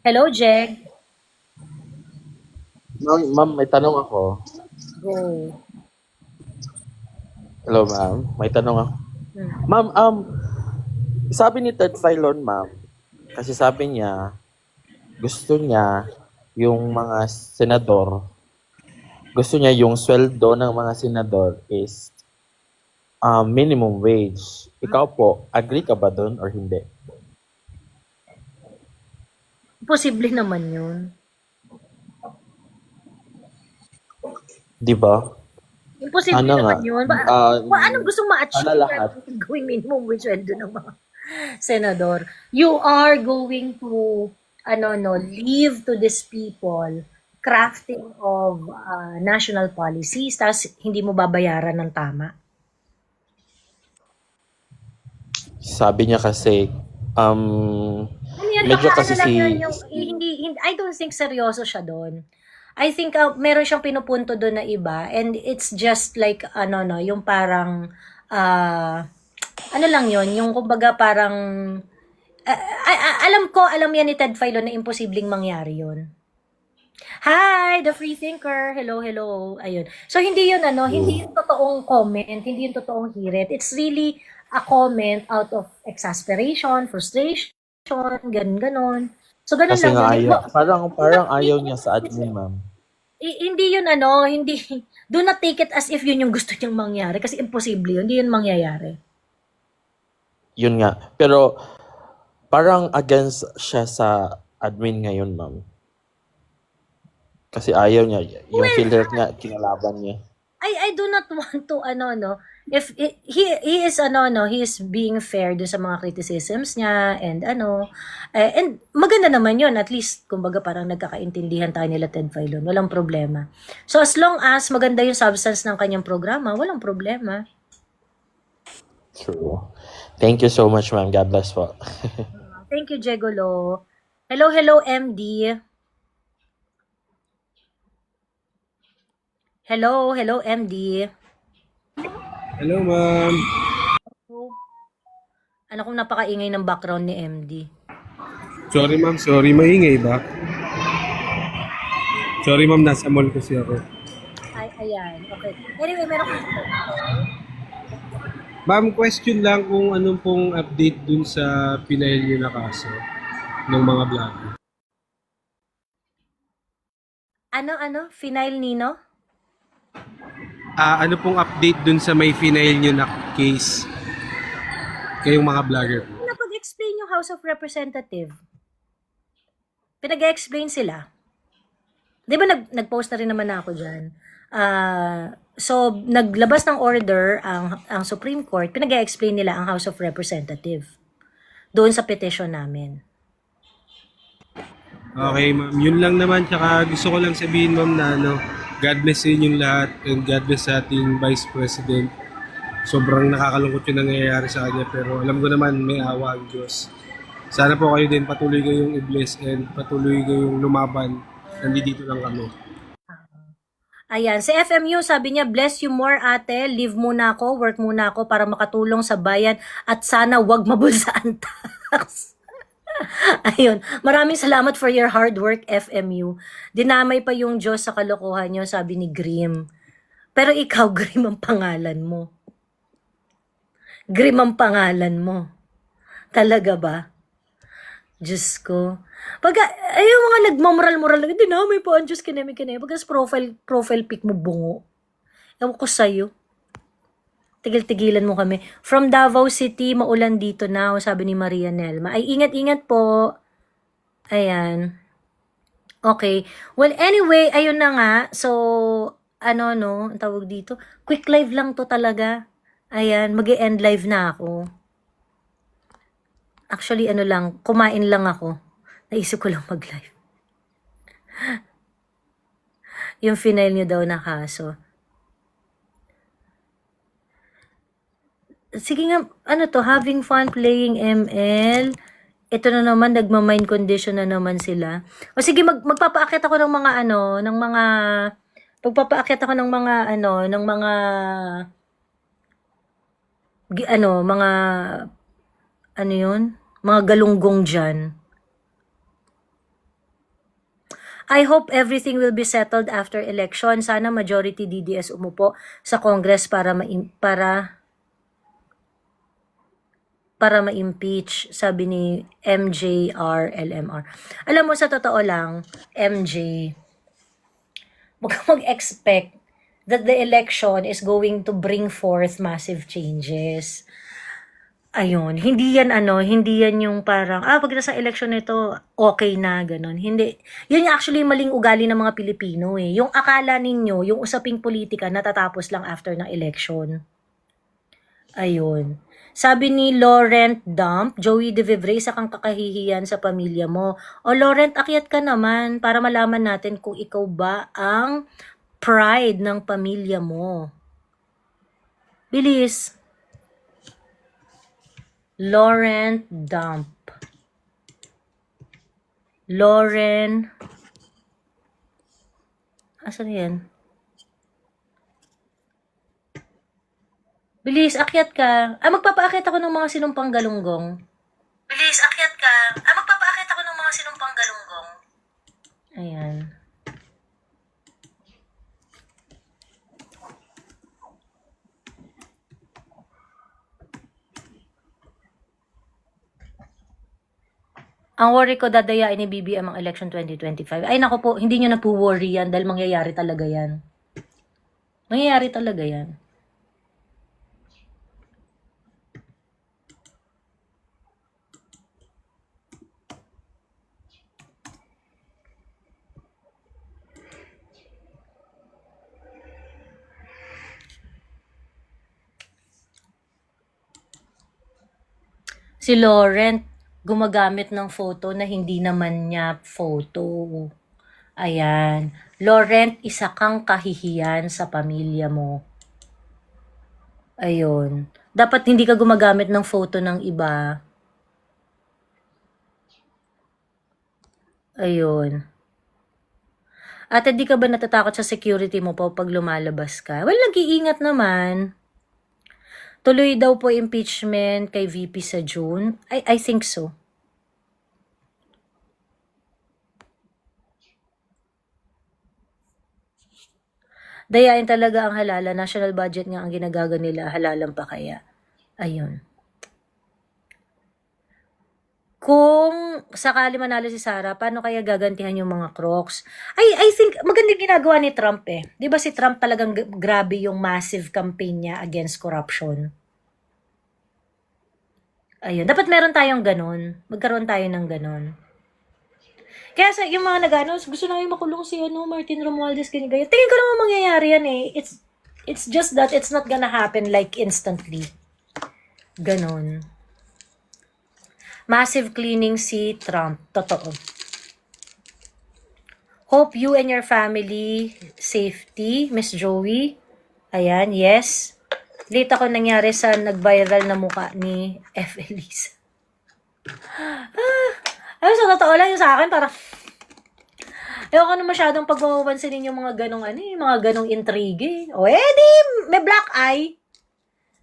Hello, Jeg. Ma'am, may tanong ako. Go. Hello, ma'am. May tanong ako. Ma'am, sabi ni Ted Filon, ma'am, kasi sabi niya, gusto niya yung mga senador, gusto niya yung sweldo ng mga senador is minimum wage. Ikaw po, agree ka ba doon or hindi? Posible naman yun. Di ba? Imposible Ano naman nga? yun. Anong gustong ma-achieve Ano lahat? gawing minimum wage sweldo ng mga senador? You are going to leave to these people crafting of national policies, tapos hindi mo babayaran ng tama. Sabi niya kasi, Yan, medyo kasi lang si... yun, hindi, I don't think seryoso siya doon. I think meron siyang pinupunto doon na iba, and it's just like, yung parang, ano lang yun, yung kumbaga parang, alam yan ni Ted Filon na imposibleng mangyari yun. Hi, the free thinker. Hello. Ayun. So, hindi yun, hindi yung totoong comment, hindi yung totoong hirit. It's really a comment out of exasperation, frustration, ganon. So, ganun Kasi lang. nga yun. parang ayaw niya sa admin, ma'am. Hindi yun, hindi, do not take it as if yun yung gusto niyang mangyari kasi imposible yun, hindi yun mangyayari. Yun nga. Pero, parang against siya sa admin ngayon, ma'am. Kasi ayaw niya. Yung filter nga, kinalaban niya. I do not want to, if he is, he is being fair do sa mga criticisms niya, and and maganda naman yun, at least, kumbaga parang nagkakaintindihan tayo nila Ted Filon, walang problema. So, as long as maganda yung substance ng kanyang programa, walang problema. True. Thank you so much, ma'am. God bless po. Thank you, Jegolo. Hello, MD. Hello, MD. Hello, ma'am. Ano kung napakaingay ng background ni MD? Sorry, ma'am. Sorry, maingay ba? Sorry, ma'am. Nasa mall kasi ako. Ay, ayan. Okay. Anyway, meron ko. Ma'am, question lang kung anong pong update dun sa pinail niyo na kaso ng mga vlogger. Ano? Final Nino? Ano pong update dun sa may pinail niyo na case kayong mga vlogger po? Napag-explain yung House of Representative. Pinag-explain sila. Di ba nag-post na rin naman ako dyan? So, naglabas ng order ang Supreme Court, pinag-explain nila ang House of Representative doon sa petition namin. Okay, ma'am. Yun lang naman. Tsaka gusto ko lang sabihin, ma'am, na God bless sa inyong lahat and God bless sa ating Vice President sobrang nakakalungkot yung nangyayari sa kanya. Pero alam ko naman may awa ang Diyos. Sana po kayo din patuloy kayong i-bless and patuloy kayong lumaban. Nandito lang kami. Ayan, si FMU sabi niya, bless you more ate, leave muna ako, work muna ako para makatulong sa bayan at sana wag mabulsa ang tax. Ayun, maraming salamat for your hard work FMU. Dinamay pa yung Diyos sa kalokohan niyo, sabi ni Grim. Pero ikaw, Grim ang pangalan mo. Grim ang pangalan mo. Talaga ba? Diyos ko. Pag, ay, yung mga nagmamoral-moral, dinamay po ang Diyos, kinemi. Pagkas profile pic mo bungo. Ewan ko sa'yo. Tigil-tigilan mo kami. From Davao City, maulan dito na, sabi ni Maria Nelma. Ay, ingat-ingat po. Ayan. Okay. Well, anyway, ayun na nga. So, ang tawag dito? Quick live lang to talaga. Ayan, mag-e-end live na ako. Actually, kumain lang ako. Naisip ko lang mag-live. Yung final nyo daw na kaso. Sige nga, having fun playing ML. Ito na naman, nagma-mind condition na naman sila. O sige, magpapaakyat ako ng mga mga galunggong dyan. I hope everything will be settled after election. Sana majority DDS umupo sa Congress para ma-impeach, sabi ni MJRLMR. Alam mo, sa totoo lang, MJ, huwag kang mag-expect that the election is going to bring forth massive changes. Ayun, hindi yan yung parang, pag nasa election nito, okay na, ganun. Hindi. Yun yung actually maling ugali ng mga Pilipino eh. Yung akala ninyo, yung usaping politika, natatapos lang after ng election. Ayun. Sabi ni Laurent Dump, Joey De Vivre, isa kang kakahihiyan sa pamilya mo. O Laurent, akyat ka naman para malaman natin kung ikaw ba ang pride ng pamilya mo. Bilis. Laurent Dump. Lauren. Asan yan? Bilis, akyat ka. Magpapaakyat ako ng mga sinumpang galunggong. Bilis, akyat ka. Magpapaakyat ako ng mga sinumpang galunggong. Ayan. Ang worry ko, dadayain ni BBM ang election 2025. Ay, nako po, hindi nyo na po worry yan dahil mangyayari talaga yan. Mangyayari talaga yan. Si Laurent, gumagamit ng photo na hindi naman niya photo. Ayan. Laurent, isa kang kahihiyan sa pamilya mo. Ayun. Dapat hindi ka gumagamit ng photo ng iba. Ayun. At hindi ka ba natatakot sa security mo po pag lumalabas ka? Well, nag-iingat naman. Tuloy daw po impeachment kay VP sa June. I think so. Dayain talaga ang halala. National budget nga ang ginagaga nila. Halalan pa kaya. Ayun. Kung sakali manalo si Sara, paano kaya gagantihan yung mga Crocs? I think maganda ginagawa ni Trump eh. 'Di ba si Trump talagang grabe yung massive campaign niya against corruption? Ayun, dapat meron tayong ganun. Magkaroon tayo ng ganun. Kaya sa yung mga gusto namin makulong si Martin Romualdez ganyan. Tingin ko naman mangyayari yan eh. It's just that it's not gonna happen like instantly. Ganon. Massive cleaning si Trump. Totoo. Hope you and your family safety, Miss Joey. Ayan, yes. Late ako nangyari sa nag-viral na mukha ni F. Elise. Ay, sa totoo lang yung sa akin, parang, ayoko na masyadong pagmamansinin yung mga ganong yung mga ganong intrigue. O, di, may black eye.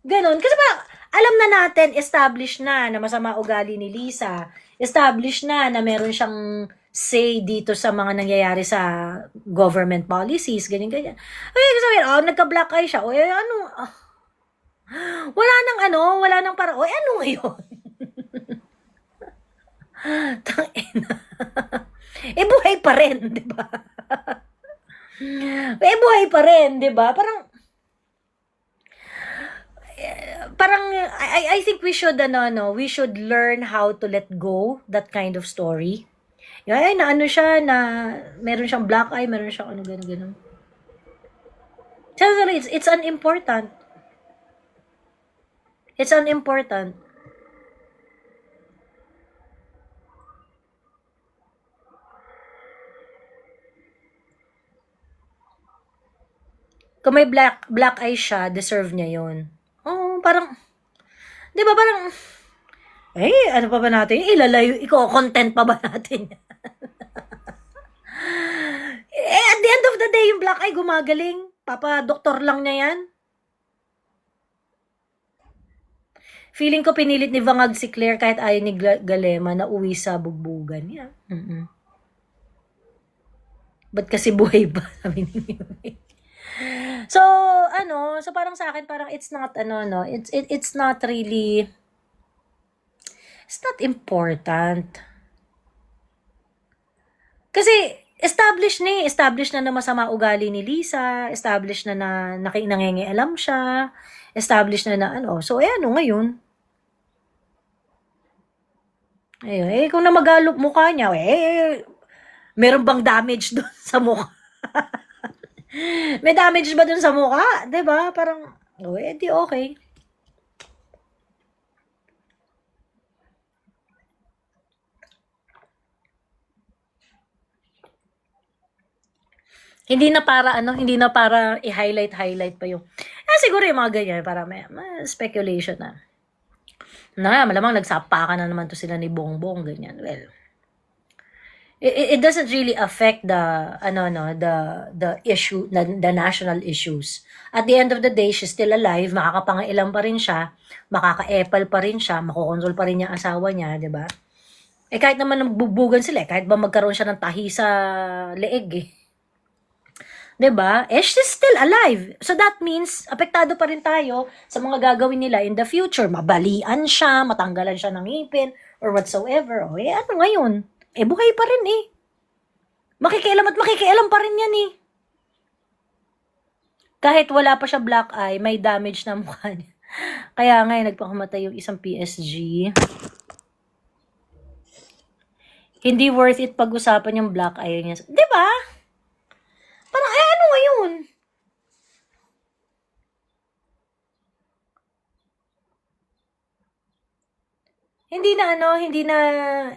Ganon. Kasi parang, alam na natin, established na masama ugali ni Lisa. Established na meron siyang say dito sa mga nangyayari sa government policies, ganyan. Ay, sabihin, nagka-black eye siya. O, wala nang para, ano ngayon? Tangina. Buhay pa rin, di ba? Buhay pa rin, di ba? Parang I think we should we should learn how to let go that kind of story. Yung na siya na meron siyang black eye, meron siyang ganun. So, it's unimportant. It's unimportant. Kung may black eye siya, deserve niya yun. Parang, di ba parang, ano pa ba natin? Ilalayo, content pa ba natin? At the end of the day, yung black eye gumagaling. Papa-doktor lang niya yan. Feeling ko pinilit ni Vangag si Claire kahit ayaw ni Galema na uwi sa bugbugan. Yeah. Ba't kasi buhay ba? Sabi ni Mimi. So, so parang sa akin, parang it's not, it's not really, it's not important. Kasi, established na masama ugali ni Lisa, established na nangingialam siya, established na so, ngayon. Ayun, kung na magalop mukha niya, meron bang damage doon sa mukha? May damage ba dun sa mukha? Diba? Parang, di okay. Hindi na para i-highlight pa yung, siguro yung mga ganyan, para may speculation na. Malamang nagsapakan na naman to sila ni Bongbong, ganyan. Well, it doesn't really affect the issue, the national issues. At the end of the day, she's still alive, makakapangailan pa rin siya, makaka-epal pa rin siya, makokontrol pa rin yung asawa niya, 'di ba? Kahit naman nagbubugan sila, kahit ba magkaroon siya ng tahi sa leeg, 'di ba? She's still alive. So that means apektado pa rin tayo sa mga gagawin nila in the future. Mabalian siya, matanggalan siya ng ngipin or whatsoever. Ano ngayon? Buhay pa rin makikialam pa rin yan Kahit wala pa siya black eye, may damage na mukha niya. Kaya nga, nagpakamatay yung isang PSG. Hindi worth it pag-usapan yung black eye niya. Di ba? Parang, ano ngayon?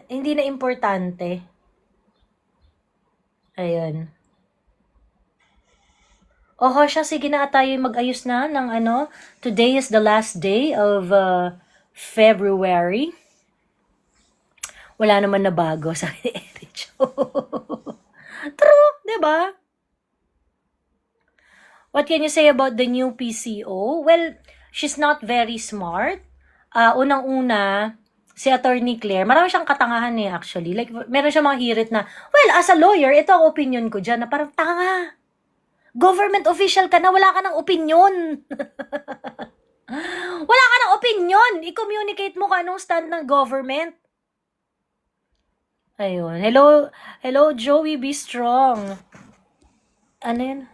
Hindi na importante. Ayun. Siya, sige na tayo mag-ayos na ng today is the last day of February. Wala naman na bago, sabi ni Erich. True, di ba? What can you say about the new PCO? Well, she's not very smart. Unang-una, si Attorney Claire, marami siyang katangahan actually. Like, meron siya mga hirit na, well, as a lawyer, ito ang opinion ko dyan, na parang tanga. Government official ka na, wala ka ng opinion. Wala ka ng opinion. I-communicate mo ka anong stand ng government. Ayun. Hello, Joey, be strong. Ano yun?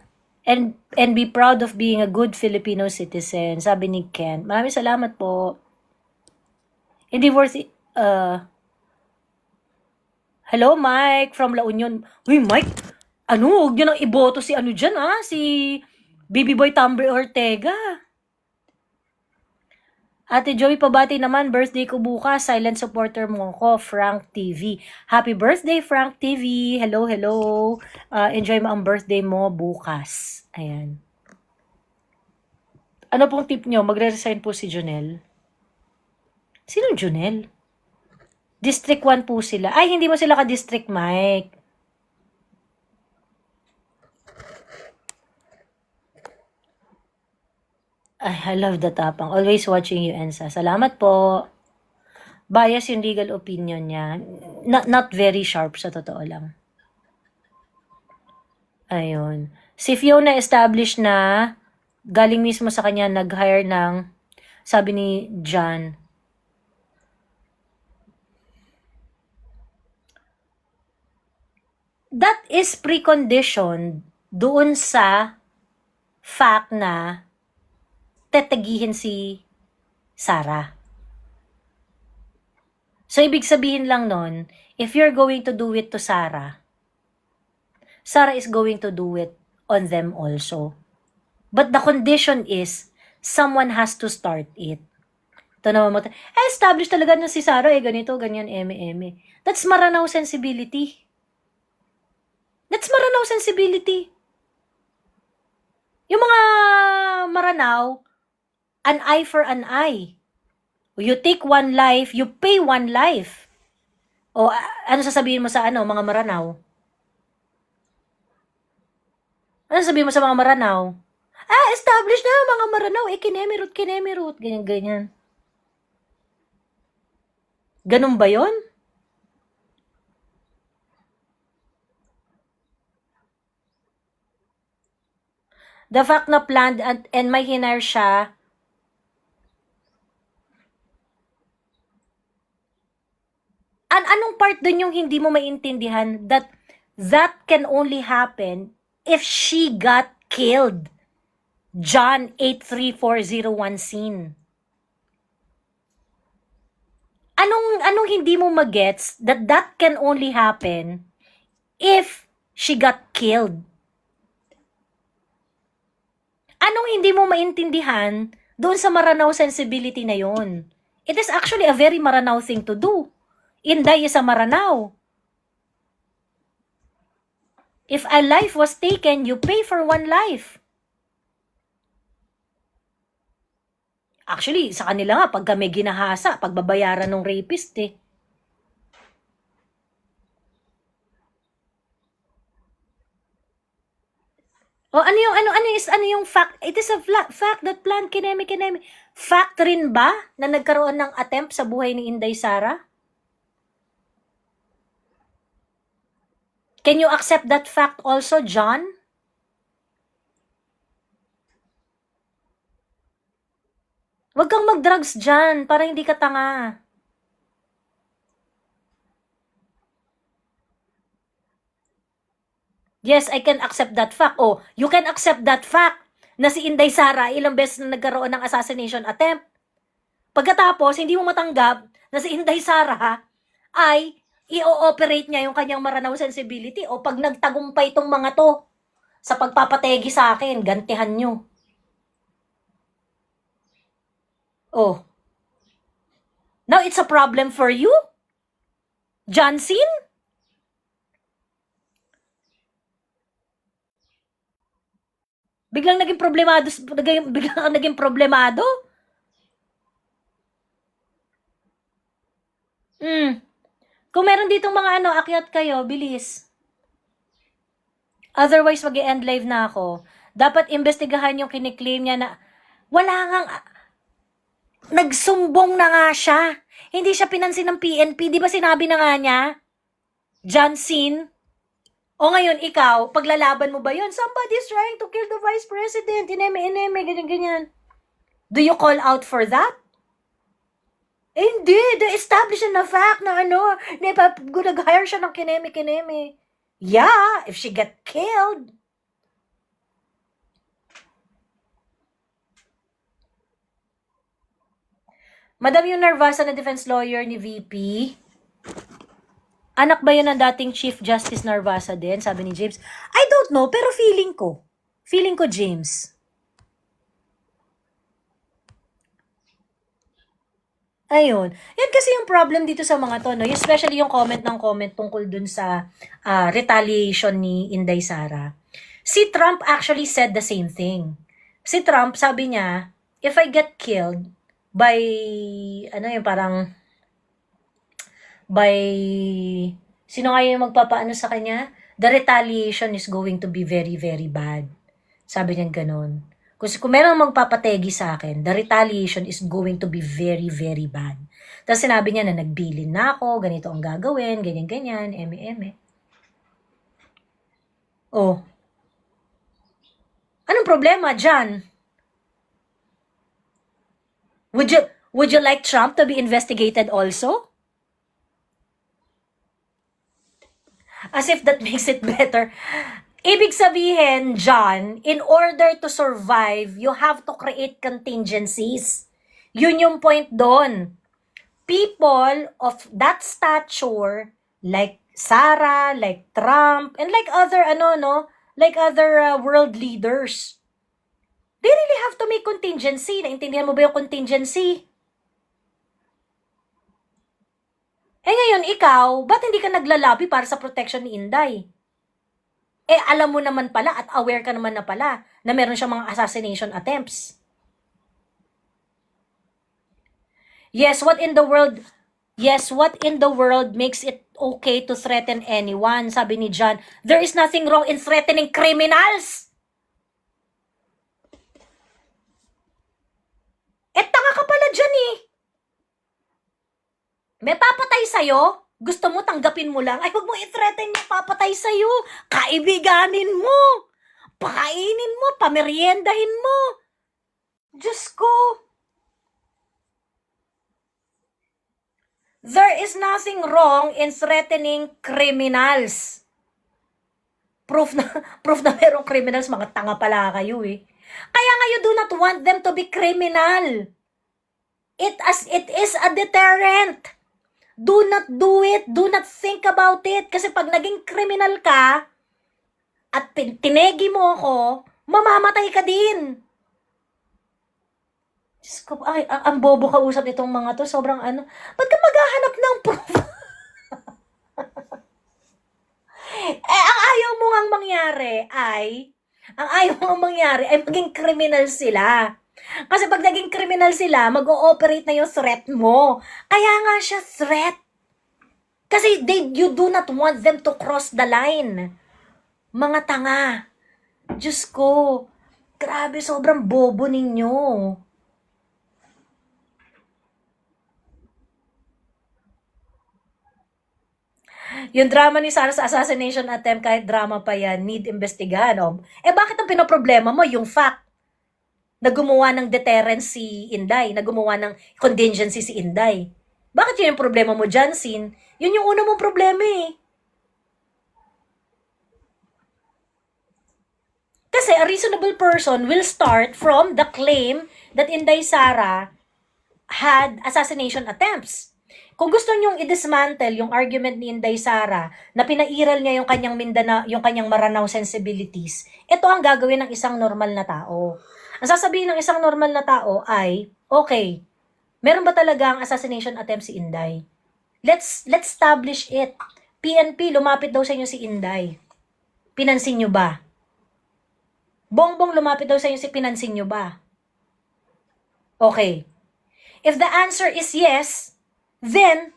And be proud of being a good Filipino citizen, sabi ni Ken. Maraming salamat po. Hindi worth it. Hello, Mike from La Union. Uy, Mike, huwag nyo nang iboto si dyan, si Baby Boy Tambre Ortega. Ate Joey, pabati naman, birthday ko bukas. Silent supporter mo ko, Frank TV. Happy birthday, Frank TV. Hello. Enjoy mo ang birthday mo bukas. Ayan. Ano pong tip nyo? Magre-resign po si Junel. Sino Junel? District 1 po sila. Ay, hindi mo sila ka-district, Mike. Ay, I love the tapang. Always watching you, Ensa. Salamat po. Bias yung legal opinion niya. Not very sharp, sa totoo lang. Ayun. Si Fiona established na galing mismo sa kanya nag-hire ng, sabi ni John, that is preconditioned doon sa fact na tetagihin si Sarah. So, ibig sabihin lang nun, if you're going to do it to Sarah, Sarah is going to do it on them also. But the condition is, someone has to start it. Ito naman mo, establish talaga na si Sarah, ganito, ganyan, eme. That's Maranao sensibility. That's Maranao sensibility. Yung mga Maranao, an eye for an eye. You take one life, you pay one life. O ano sasabihin mo sa mga Maranao? Ano sasabihin mo sa mga Maranao? Established na mga Maranao, kinemirut, ganyan. Ganun ba yon? The fact na planned and may hinire siya, anong part dun yung hindi mo maintindihan that can only happen if she got killed? John 8:3401 scene. Anong hindi mo magets that can only happen if she got killed? Anong hindi mo maintindihan doon sa Maranao sensibility na yon? It is actually a very Maranao thing to do. Inday is a Maranao. If a life was taken, you pay for one life. Actually, sa kanila nga, pagka may ginahasa, pagbabayaran ng rapist eh. O ano yung fact? It is a fact that planned kineme. Fact rin ba na nagkaroon ng attempt sa buhay ni Inday Sara? Can you accept that fact also, John? Huwag kang mag-drugs dyan para hindi ka tanga. Yes, I can accept that fact. Oh, you can accept that fact na si Inday Sara ilang beses na nagkaroon ng assassination attempt. Pagkatapos, hindi mo matanggap na si Inday Sara ay i-ooperate niya yung kanyang Maranao sensibility o pag nagtagumpay itong mga to sa pagpapategi sa akin, gantihan nyo. Oh. Now it's a problem for you? Johnson? Biglang naging problemado? Kung meron ditong mga akyat kayo, bilis. Otherwise, mag-i-end live na ako. Dapat investigahan yung kiniklaim niya na wala ngang nagsumbong na nga siya. Hindi siya pinansin ng PNP. Di ba sinabi na nga niya? Johnson? O ngayon, ikaw, paglalaban mo ba yun? Somebody's trying to kill the vice president. Ineme, ganyan. Do you call out for that? Hindi. The established na fact na nag-hire siya ng kineme. Yeah, if she get killed. Madam yung Narvasa na defense lawyer ni VP. Anak ba yun ng dating Chief Justice Narvasa din? Sabi ni James. I don't know, pero feeling ko. James. Ayun. Yan kasi yung problem dito sa mga to, no? Especially yung comment tungkol dun sa retaliation ni Inday Sara. Si Trump actually said the same thing. Si Trump, sabi niya, if I get killed by, ano yung parang, by, sino nga yung magpapaano sa kanya? The retaliation is going to be very, very bad. Sabi niya ganun. Kasi kung meron magpapategi sa akin, the retaliation is going to be very, very bad. Tapos sinabi niya na nagbilin na ako, ganito ang gagawin, ganyan-ganyan, eme-eme. Oh. Anong problema dyan? Would you like Trump to be investigated also? As if that makes it better. Ibig sabihin, John, in order to survive, you have to create contingencies. Yun yung point doon. People of that stature, like Sarah, like Trump, and like other, like other world leaders, they really have to make contingency. Naintindihan mo ba yung contingency? Eh ngayon, ikaw, ba't hindi ka naglalabi para sa protection ni Inday? Eh, alam mo naman pala at aware ka naman na pala na meron siyang mga assassination attempts. Yes, what in the world makes it okay to threaten anyone? Sabi ni John, there is nothing wrong in threatening criminals. Eh, tanga ka pala dyan eh. May papatay sa'yo, gusto mo tanggapin mo lang, ay huwag mo i-threaten yung papatay sa'yo. Kaibiganin mo. Pakainin mo, pameriendahin mo. Diyos ko. There is nothing wrong in threatening criminals. Proof na merong criminals, mga tanga pala kayo eh. Kaya nga you do not want them to be criminal. It is a deterrent. Do not do it. Do not think about it. Kasi pag naging criminal ka at tinegi mo ako, mamamatay ka din. Diyos ko, ay, ang bobo kausap itong mga to. Sobrang ano. Ba't ka maghahanap ng proof? Ang ayaw mo ngang mangyari ay maging criminal sila. Kasi pag naging criminal sila, mag-ooperate na yung threat mo. Kaya nga siya threat. Kasi you do not want them to cross the line. Mga tanga. Diyos ko. Grabe, sobrang bobo ninyo. Yung drama ni Sarah sa assassination attempt, kahit drama pa yan, need investigahan. Oh. Eh bakit ang pinoproblema mo? Yung fact na gumawa ng deterrence si Inday, na gumawa ng contingency si Inday. Bakit yun yung problema mo, Jansin? Yun yung una mong problema eh. Kasi a reasonable person will start from the claim that Inday Sara had assassination attempts. Kung gusto nyong i-dismantle yung argument ni Inday Sara na pinairal niya yung kanyang yung kanyang Maranao sensibilities, ito ang gagawin ng isang normal na tao. Ang sasabihin ng isang normal na tao ay, okay, meron ba talagang assassination attempt si Inday? Let's establish it. PNP, lumapit daw sa inyo si Inday. Pinansin nyo ba? Bongbong, lumapit daw sa inyo si pinansin nyo ba? Okay. If the answer is yes, then,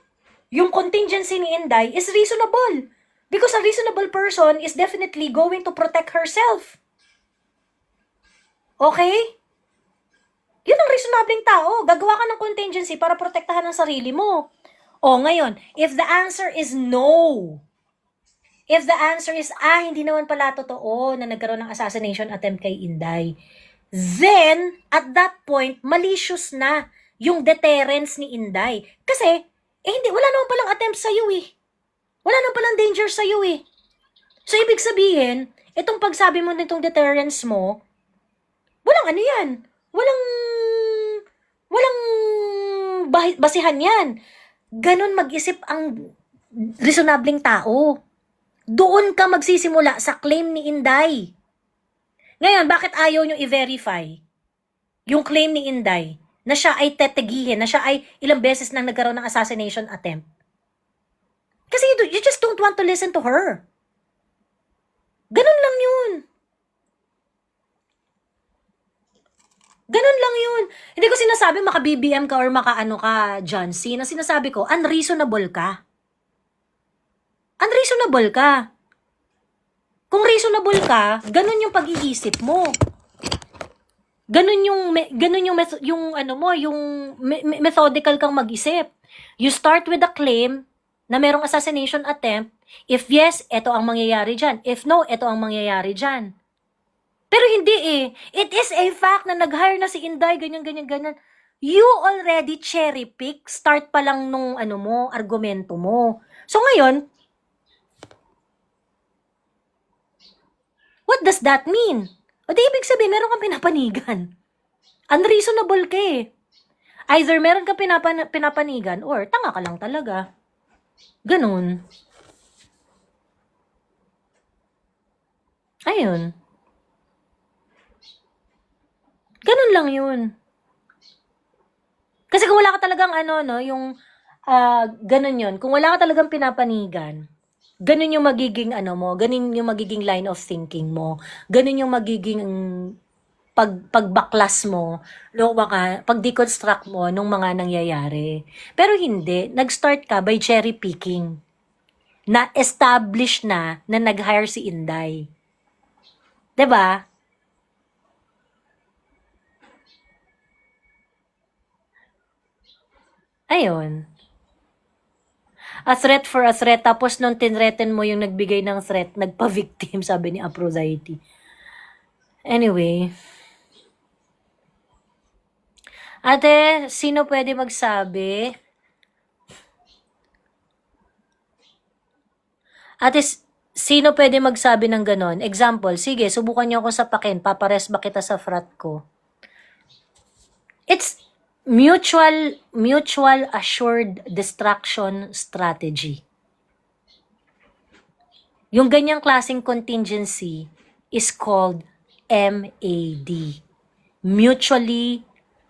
yung contingency ni Inday is reasonable. Because a reasonable person is definitely going to protect herself. Okay? Yun ang reasonableng tao. Gagawa ka ng contingency para protektahan ang sarili mo. O ngayon, if the answer is no, if the answer is, hindi naman pala totoo na nagkaroon ng assassination attempt kay Inday, then, at that point, malicious na yung deterrence ni Inday. Kasi, wala naman palang attempt sa'yo eh. Wala naman palang danger sa'yo eh. So, ibig sabihin, itong pagsabi mo nitong deterrence mo, walang ano yan. Walang basihan yan. Ganon mag-isip ang reasonableng tao. Doon ka magsisimula sa claim ni Inday. Ngayon, bakit ayaw nyo i-verify yung claim ni Inday na siya ay tetegihin, na siya ay ilang beses nang nagkaroon ng assassination attempt? Kasi you just don't want to listen to her. Ganon lang yun. Ganun lang yun. Hindi ko sinasabi maka-BBM ka or maka-ano ka, John C. Ang sinasabi ko, unreasonable ka. Unreasonable ka. Kung reasonable ka, ganun yung pag-iisip mo. Ganun yung ano mo, yung methodical kang mag-isip. You start with a claim na merong assassination attempt. If yes, ito ang mangyayari dyan. If no, ito ang mangyayari dyan. Pero hindi eh. It is a fact na nag-hire na si Inday, ganyan. You already cherry pick, start pa lang nung ano mo, argumento mo. So ngayon, what does that mean? O di ibig sabihin, meron kang pinapanigan. Unreasonable ka eh. Either meron kang pinapanigan or tanga ka lang talaga. Ganun. Ayun. Ganun lang yun. Kasi kung wala ka talagang ano, no, yung ganun yun. Kung wala ka talagang pinapanigan, ganun yung magiging ano mo, ganun yung magiging line of thinking mo, ganun yung magiging pagbaklas mo, nung pag-deconstruct mo nung mga nangyayari. Pero hindi, nag-start ka by cherry picking. Na established na nag-hire si Inday. 'Di ba? Ayun. A threat for a threat. Tapos nung tinreten mo yung nagbigay ng threat, nagpa-victim, sabi ni Aphrodite. Anyway. Ate, sino pwede magsabi? Ate, sino pwede magsabi ng ganon? Example, sige, subukan niyo ako sapakin, papares ba kita sa frat ko? It's mutual assured distraction strategy. Yung ganyang klaseng contingency is called MAD.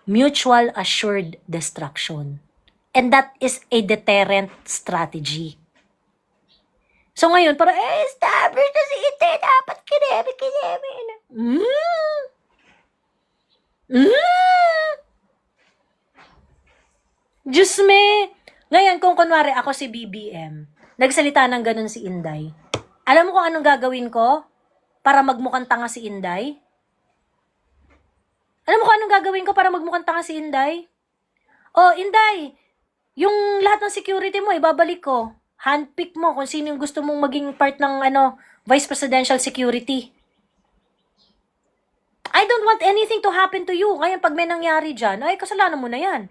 Mutual assured destruction. And that is a deterrent strategy. So ngayon, para establish na si Ite, dapat kinemi. Diyos me! Ngayon, kung kunwari ako si BBM, nagsalita ng ganun si Inday, alam mo kung anong gagawin ko para magmukhang tanga si Inday? Alam mo kung anong gagawin ko para magmukhang tanga si Inday? Oh, Inday, yung lahat ng security mo, ibabalik ko. Handpick mo kung sino yung gusto mong maging part ng Vice Presidential Security. I don't want anything to happen to you. Ngayon, pag may nangyari dyan, ay, kasalanan mo na yan.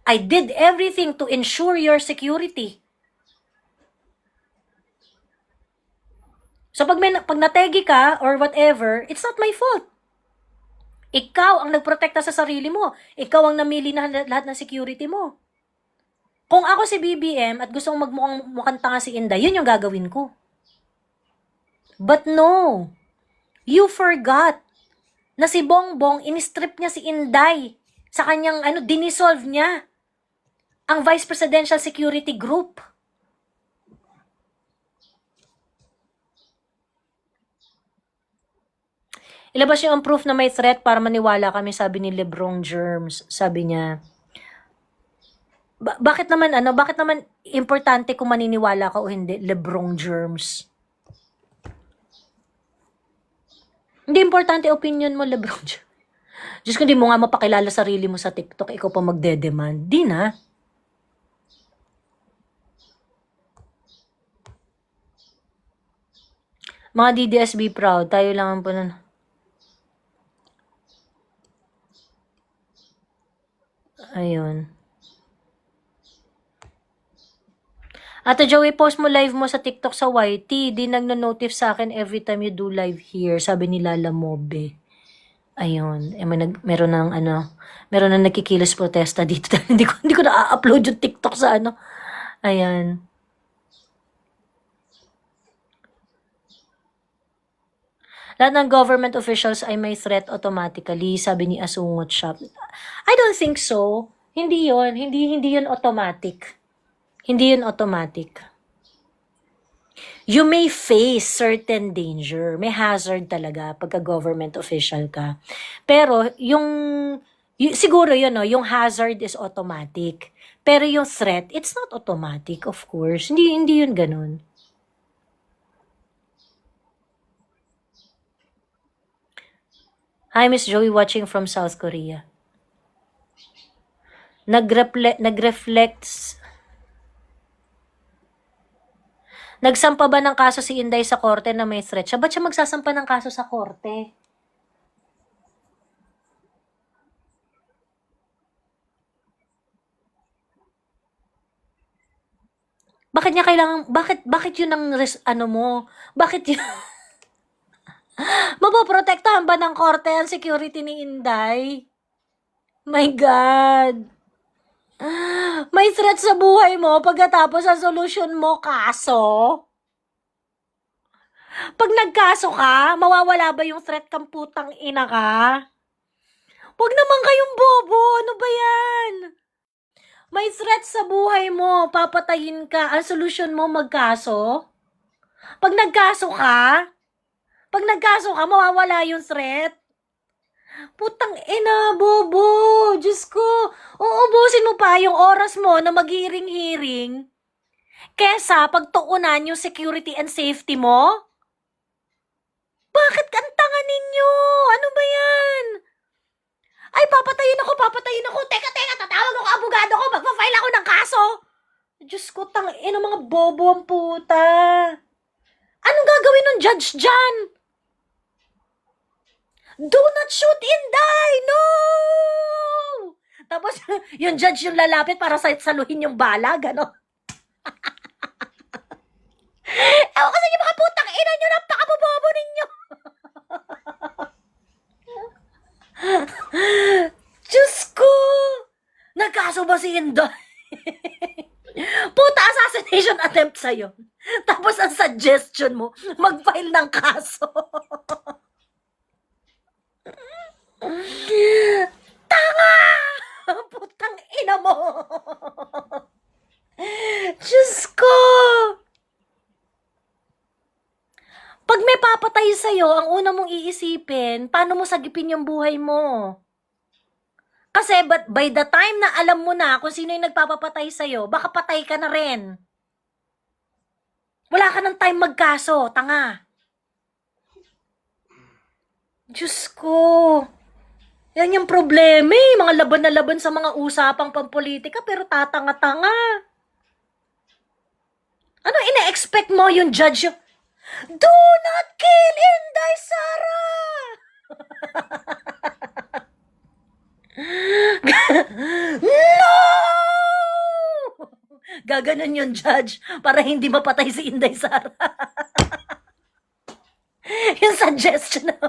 I did everything to ensure your security. So pag nategi ka or whatever, it's not my fault. Ikaw ang nagprotekta sa sarili mo. Ikaw ang namili na lahat ng security mo. Kung ako si BBM at gusto kong mukhang tanga si Inday, yun yung gagawin ko. But no, you forgot na si Bongbong, in-strip niya si Inday sa kanyang dinisolve niya ang Vice Presidential Security Group. Ilabas niyo ang proof na may threat para maniwala kami, sabi ni Lebrong Germs. Sabi niya, bakit naman importante kung maniniwala ka o hindi, Lebrong Germs? Hindi importante opinion mo, Lebrong Germs. Diyos ko, hindi mo nga mapakilala sarili mo sa TikTok, ikaw pa magde-demand. Di na. Mga DDSB proud, tayo lang ang punan. Ayun. Ate Joey, post mo live mo sa TikTok sa YT. Di nagno-notif sa akin every time you do live here. Sabi ni Lala Mobe. Ayun. Meron nang nagkikilos protesta dito. hindi ko na-upload yung TikTok sa Ayan. Lahat ng government officials ay may threat automatically, sabi ni Asungot Shop. I don't think so. Hindi yun. Hindi yun automatic. Hindi yun automatic. you may face certain danger. May hazard talaga pagka government official ka. Pero siguro yun, no, yung hazard is automatic. Pero yung threat, it's not automatic, of course. Hindi yun ganun. Hi, Miss Joey, watching from South Korea. Nagreflects. Nagsampa ba ng kaso si Inday sa korte na may threat siya? Ba't siya magsasampa ng kaso sa korte? Bakit niya kailangan, bakit yun ang, ano mo? Bakit yun? Mapoprotektahan ba ng korte ang security ni Inday? My God. May threat sa buhay mo pagkatapos ang solusyon mo, kaso? Pag nagkaso ka, mawawala ba yung threat kang putang ina ka? Huwag naman kayong bobo, ano ba yan? May threat sa buhay mo, papatayin ka, ang solusyon mo magkaso? Pag nagkaso ka, mawawala yung threat. Putang ina, bobo. Diyos ko. Uubusin mo pa yung oras mo na mag-hearing-hearing kesa pagtuunan yung security and safety mo? Bakit ang tanga ninyo? Ano ba yan? Ay, papatayin ako. Teka, tatawag ako abogado ko. Magpa-file ako ng kaso. Diyos ko, tanga ina, mga bobo ang puta. Anong gagawin ng judge dyan? Do not shoot Inday! No! Tapos, yung judge yung lalapit para saluhin yung bala, gano'n. Ewan kasi yung mga putang ina nyo, napakabobobo ninyo. Diyos ko! Nagkaso ba si Inday? Puta, assassination attempt sa'yo. Tapos ang suggestion mo, mag-file ng kaso. Tanga! Putang ina mo! Diyos ko! Pag may papatay sa'yo, ang una mong iisipin, paano mo sagipin yung buhay mo? Kasi by the time na alam mo na kung sino yung nagpapapatay sa'yo, baka patay ka na rin. Wala ka ng time magkaso, tanga. Diyos ko! Yan yung problema eh. Mga laban na laban sa mga usapang pampolitika pero tatanga-tanga. Ano ina-expect mo yung judge yung, do not kill Inday Sara! No! Gaganon yung judge para hindi mapatay si Inday Sara. Yung suggestion na,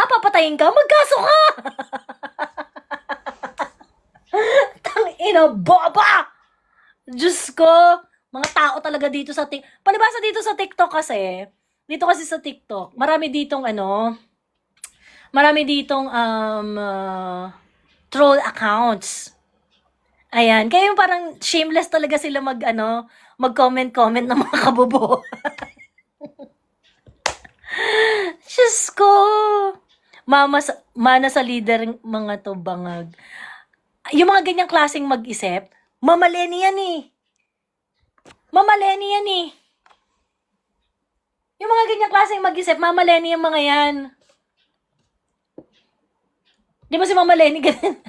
papatayin ka, magkaso ka! Tangina, boba! Diyos ko, mga tao talaga dito sa TikTok. Palibasa dito sa TikTok kasi, sa TikTok, marami ditong troll accounts. Ayan, kaya yung parang shameless talaga sila mag-comment ng mga kabobo. Diyos ko! Mana sa leader mga to bangag. Yung mga ganyang klaseng mag-isip, mamaleni yan eh. Yung mga ganyang klaseng mag-isip, mamaleni yung mga yan. Di ba si Mama Lenny ganun?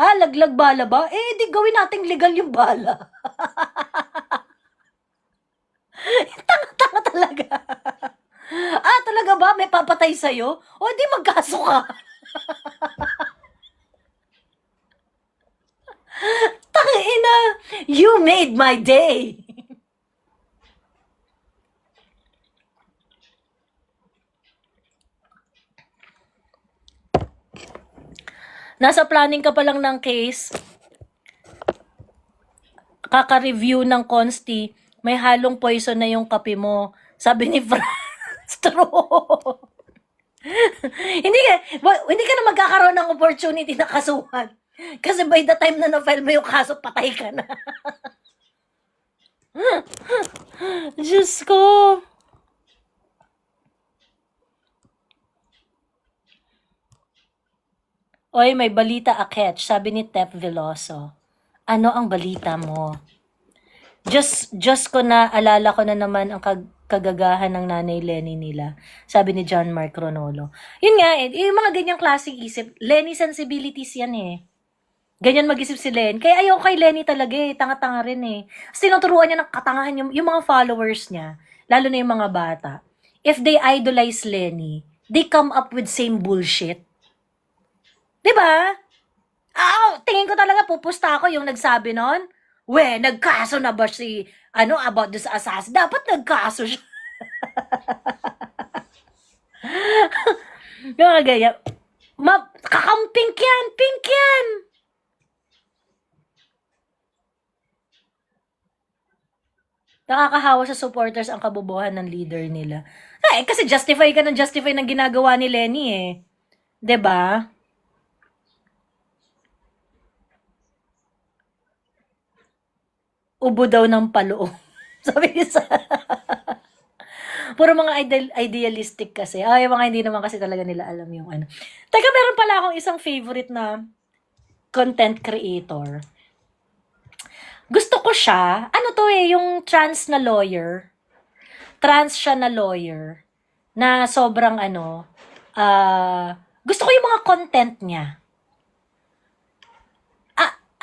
Laglag bala ba? Di gawin nating legal yung bala. Tanga-tanga talaga. Talaga ba? May papatay sa'yo? O di magkaso ka. Tangina, you made my day. Nasa planning ka pa lang ng case, kaka-review ng Consti, may halong poison na yung kape mo. Sabi ni Franz, true. hindi ka na magkakaroon ng opportunity na kasuhan. Kasi by the time na na-file mo yung kaso, patay ka na. Diyos ko. Oy, may balita aketch, sabi ni Tep Veloso. Ano ang balita mo? Just ko na, alala ko na naman ang kagagahan ng nanay Lenny nila. Sabi ni John Mark Ronolo. Yun nga yung mga ganyang klaseng isip, Lenny sensibilities yan eh. Ganyan mag-isip si Lenny. Kaya ayaw kay Lenny talaga eh, tanga-tanga rin eh. Kasi tinuturuan niya ng katangahan yung mga followers niya, lalo na yung mga bata. If they idolize Lenny, they come up with same bullshit. Diba? Tingin ko talaga pupusta ako yung nagsabi nun. Nagkaso na ba si, about this assassin? Dapat nagkaso siya. Yung mga ganyan. Kakampink yan, pink yan. Nakakahawa sa supporters ang kabobohan ng leader nila. Kasi justify ng ginagawa ni Lenny eh. 'Di ba? Ubo daw ng paloo. Sabi niya puro mga idealistic kasi. Yung mga hindi naman kasi talaga nila alam yung ano. Teka, meron pala akong isang favorite na content creator. Gusto ko siya. Yung trans na lawyer. Trans siya na lawyer. Na sobrang gusto ko yung mga content niya.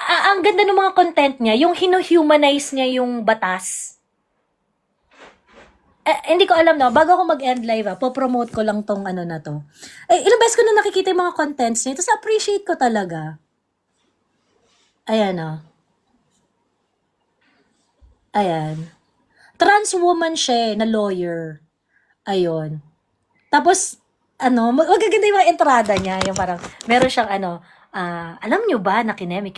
Ang ganda ng mga content niya, yung hino-humanize niya yung batas. Hindi ko alam bago ako mag-end live po-promote ko lang tong na to. Ilang beses ko na nakikita yung mga contents niya, tapos appreciate ko talaga. Ayan Ayan. Trans woman siya na lawyer. Ayun. Tapos, magaganda yung mga entrada niya, yung parang, meron siyang alam nyo ba na kineme.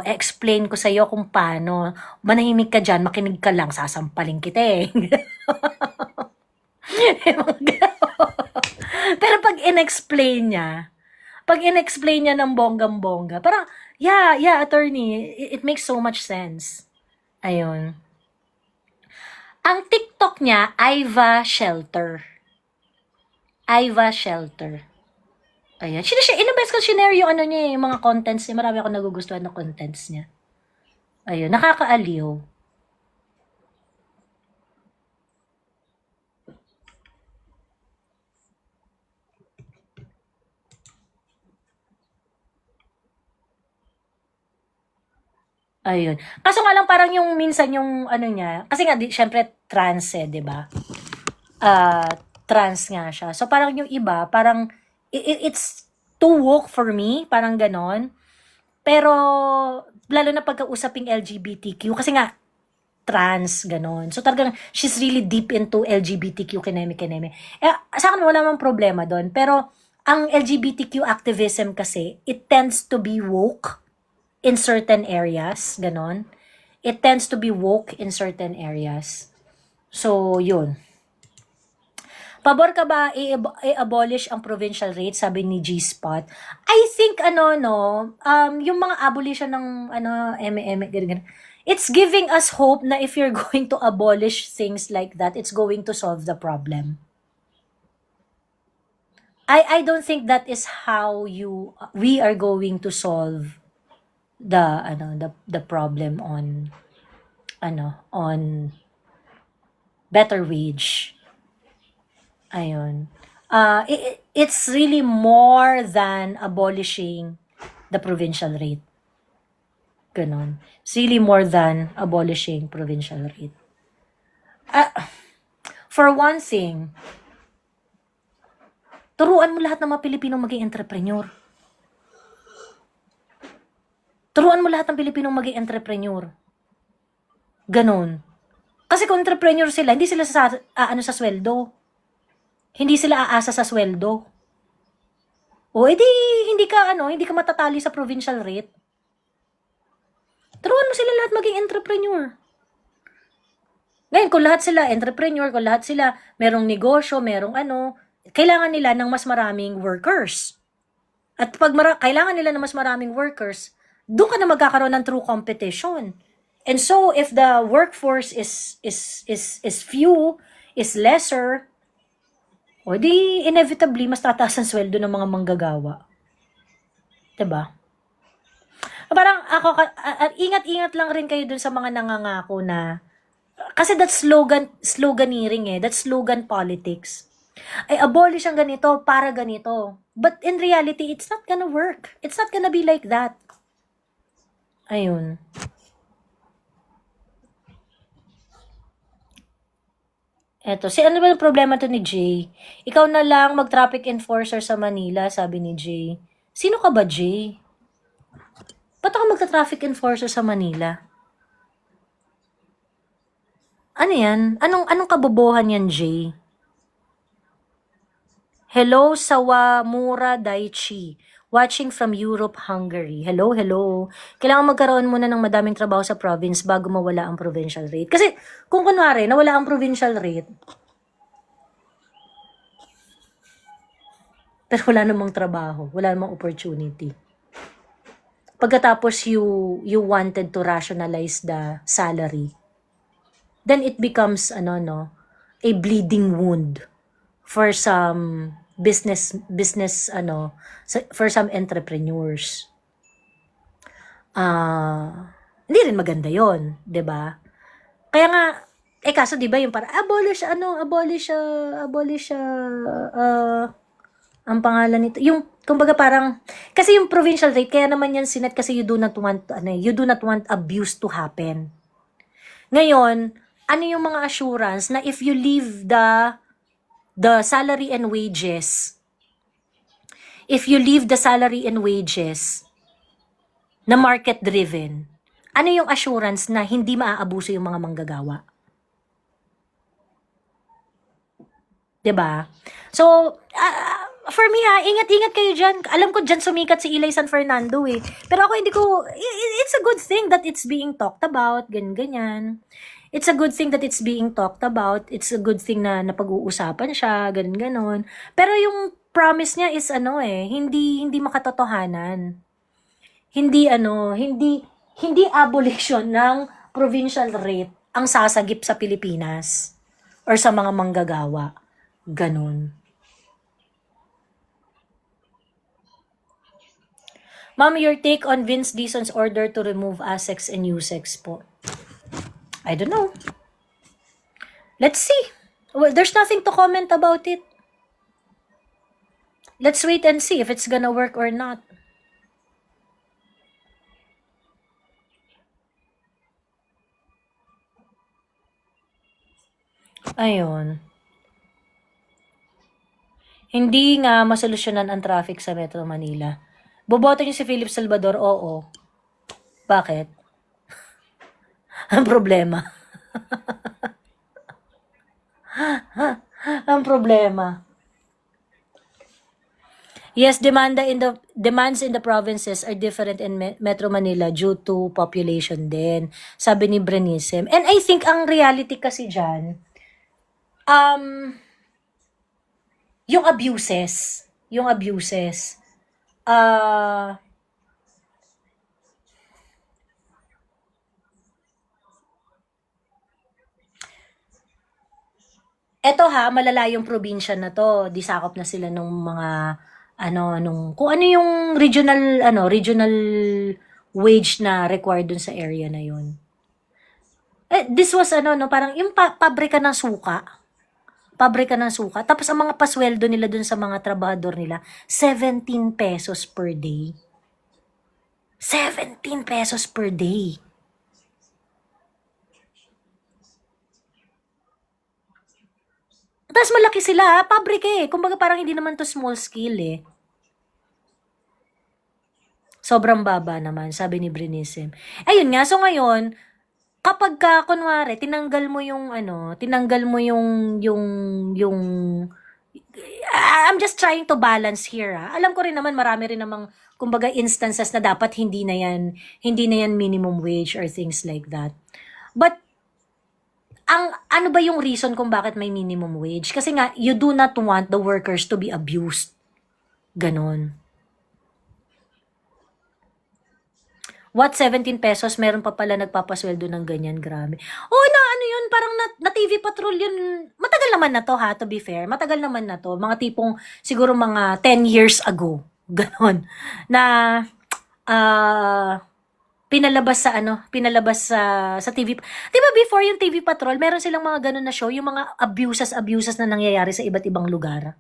Explain ko sa'yo kung paano. Manahimik ka dyan, makinig ka lang, sasampaling kita eh. Pero pag in-explain niya ng bonggang-bongga, parang, yeah, attorney, it makes so much sense. Ayun. Ang TikTok niya, Iva Shelter. Ayan. Ilang beses ko sinare yung niya, yung mga contents niya. Marami ako nagugustuhan na contents niya. Ayun, nakakaaliw. Ayun. Kaso nga lang parang yung minsan yung niya, kasi nga syempre trans di ba? Trans nga siya. So parang yung iba, parang it's too woke for me, parang ganon. Pero lalo na pagkausaping LGBTQ kasi nga trans ganon. So talagang she's really deep into LGBTQ kineme. Sa akin wala mang problema doon, pero ang LGBTQ activism kasi it tends to be woke in certain areas, ganon. It tends to be woke in certain areas. So, yun. Pabor ka ba i-abolish ang provincial rate, sabi ni G-Spot? I think, yung mga abolition ng, ganyan. It's giving us hope na if you're going to abolish things like that, it's going to solve the problem. I don't think that is how we are going to solve the problem on better wage. Ayun. It's really more than abolishing the provincial rate. Ganon. It's really more than abolishing provincial rate. For one thing, turuan mo lahat ng mga Pilipinong maging entrepreneur. Turuan mo lahat ng Pilipinong maging entrepreneur. Ganon. Kasi kung entrepreneur sila, hindi sila sa sweldo. Hindi sila aasa sa sweldo. O edi hindi ka matatali sa provincial rate. Turuan mo sila lahat maging entrepreneur. Ngayon, kung lahat sila entrepreneur, kung lahat sila merong negosyo, merong kailangan nila ng mas maraming workers. At pag kailangan nila ng mas maraming workers, doon ka na magkakaroon ng true competition. And so if the workforce is few, is lesser, o di inevitably mas tataas ang sweldo ng mga manggagawa. 'Di ba? Parang ako ingat-ingat lang rin kayo dun sa mga nangangako na kasi that's sloganeering eh. That's slogan politics. Ay abolish ang ganito para ganito. But in reality, it's not gonna work. It's not gonna be like that. Ayun. Eto, ano ba yung problema to ni Jay? Ikaw na lang mag-traffic enforcer sa Manila, sabi ni Jay. Sino ka ba, Jay? Ba't ako magta-traffic enforcer sa Manila? Ano yan? Anong kabobohan yan, Jay? Hello, Sawamura Daichi. Watching from Europe, Hungary. Hello, hello. Kailangan magkaroon muna ng madaming trabaho sa province bago mawala ang provincial rate. Kasi kung kunwari, nawala ang provincial rate, pero wala namang trabaho, wala namang opportunity. Pagkatapos you wanted to rationalize the salary, then it becomes a bleeding wound for some business for some entrepreneurs. Hindi rin maganda 'yon, 'di ba? Kaya nga kaso 'di ba yung para abolish ang pangalan nito, yung kumbaga parang kasi yung provincial rate kaya naman yan sinet kasi you do not want abuse to happen. Ngayon, ano yung mga assurance na if you leave the salary and wages, na market driven, ano yung assurance na hindi maaabuso yung mga manggagawa? 'Di ba? So, for me ingat-ingat kayo dyan. Alam ko dyan sumikat si Eli San Fernando eh. Pero ako it's a good thing that it's being talked about, ganyan. It's a good thing that it's being talked about. It's a good thing na napag-uusapan siya, ganon. Pero yung promise niya is hindi makatotohanan. Hindi abolition ng provincial rate ang sasagip sa Pilipinas or sa mga manggagawa. Ganon. Ma'am, your take on Vince Dizon's order to remove ASEX and USEX po? I don't know. Let's see. Well, there's nothing to comment about it. Let's wait and see if it's gonna work or not. Ayun. Hindi nga masolusyonan ang traffic sa Metro Manila. Boboto niyo si Philip Salvador? Oo. Bakit? Ang problema. Ang problema. Yes, demands in the provinces are different in Metro Manila due to population din, sabi ni Brenisem. And I think ang reality kasi dyan, yung abuses, eto malala yung probinsya na to, disakop na sila nung mga, kung ano yung regional wage na required dun sa area na yun. This was parang yung pabrika ng suka. Tapos ang mga pasweldo nila dun sa mga trabahador nila, 17 pesos per day. 17 pesos per day. Tapos malaki sila, pabrika eh. Kumbaga parang hindi naman to small scale eh. Sobrang baba naman, sabi ni Brenisem. Ayun nga, so ngayon, kapag kunwari, tinanggal mo yung I'm just trying to balance here. Alam ko rin naman, marami rin namang, kumbaga, instances na dapat hindi na yan minimum wage or things like that. But, ano ba yung reason kung bakit may minimum wage? Kasi nga, you do not want the workers to be abused. Ganon. What, 17 pesos, meron pa pala nagpapasweldo ng ganyan, grabe. Oh, na ano yun, parang na TV Patrol yun. Matagal naman na to ha, to be fair. Matagal naman na to. Mga tipong, siguro mga 10 years ago. Ganon. Na, pinalabas sa TV. Di ba before yung TV Patrol, meron silang mga ganon na show, yung mga abuses na nangyayari sa iba't ibang lugar.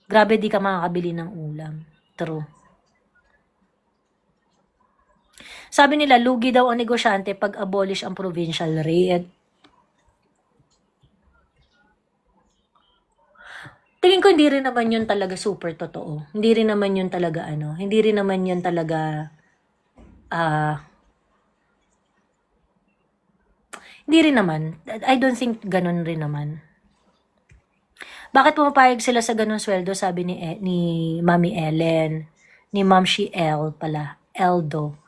Grabe, di ka makakabili ng ulam. True. Sabi nila, lugi daw ang negosyante pag abolish ang provincial rate. Tingin ko hindi rin naman yun talaga super totoo. Hindi rin naman yun talaga hindi rin naman yun talaga hindi rin naman. I don't think ganun rin naman. Bakit pumapayag sila sa ganung sweldo, sabi ni Mami Ellen, ni Ma'am Shiel pala, Eldo.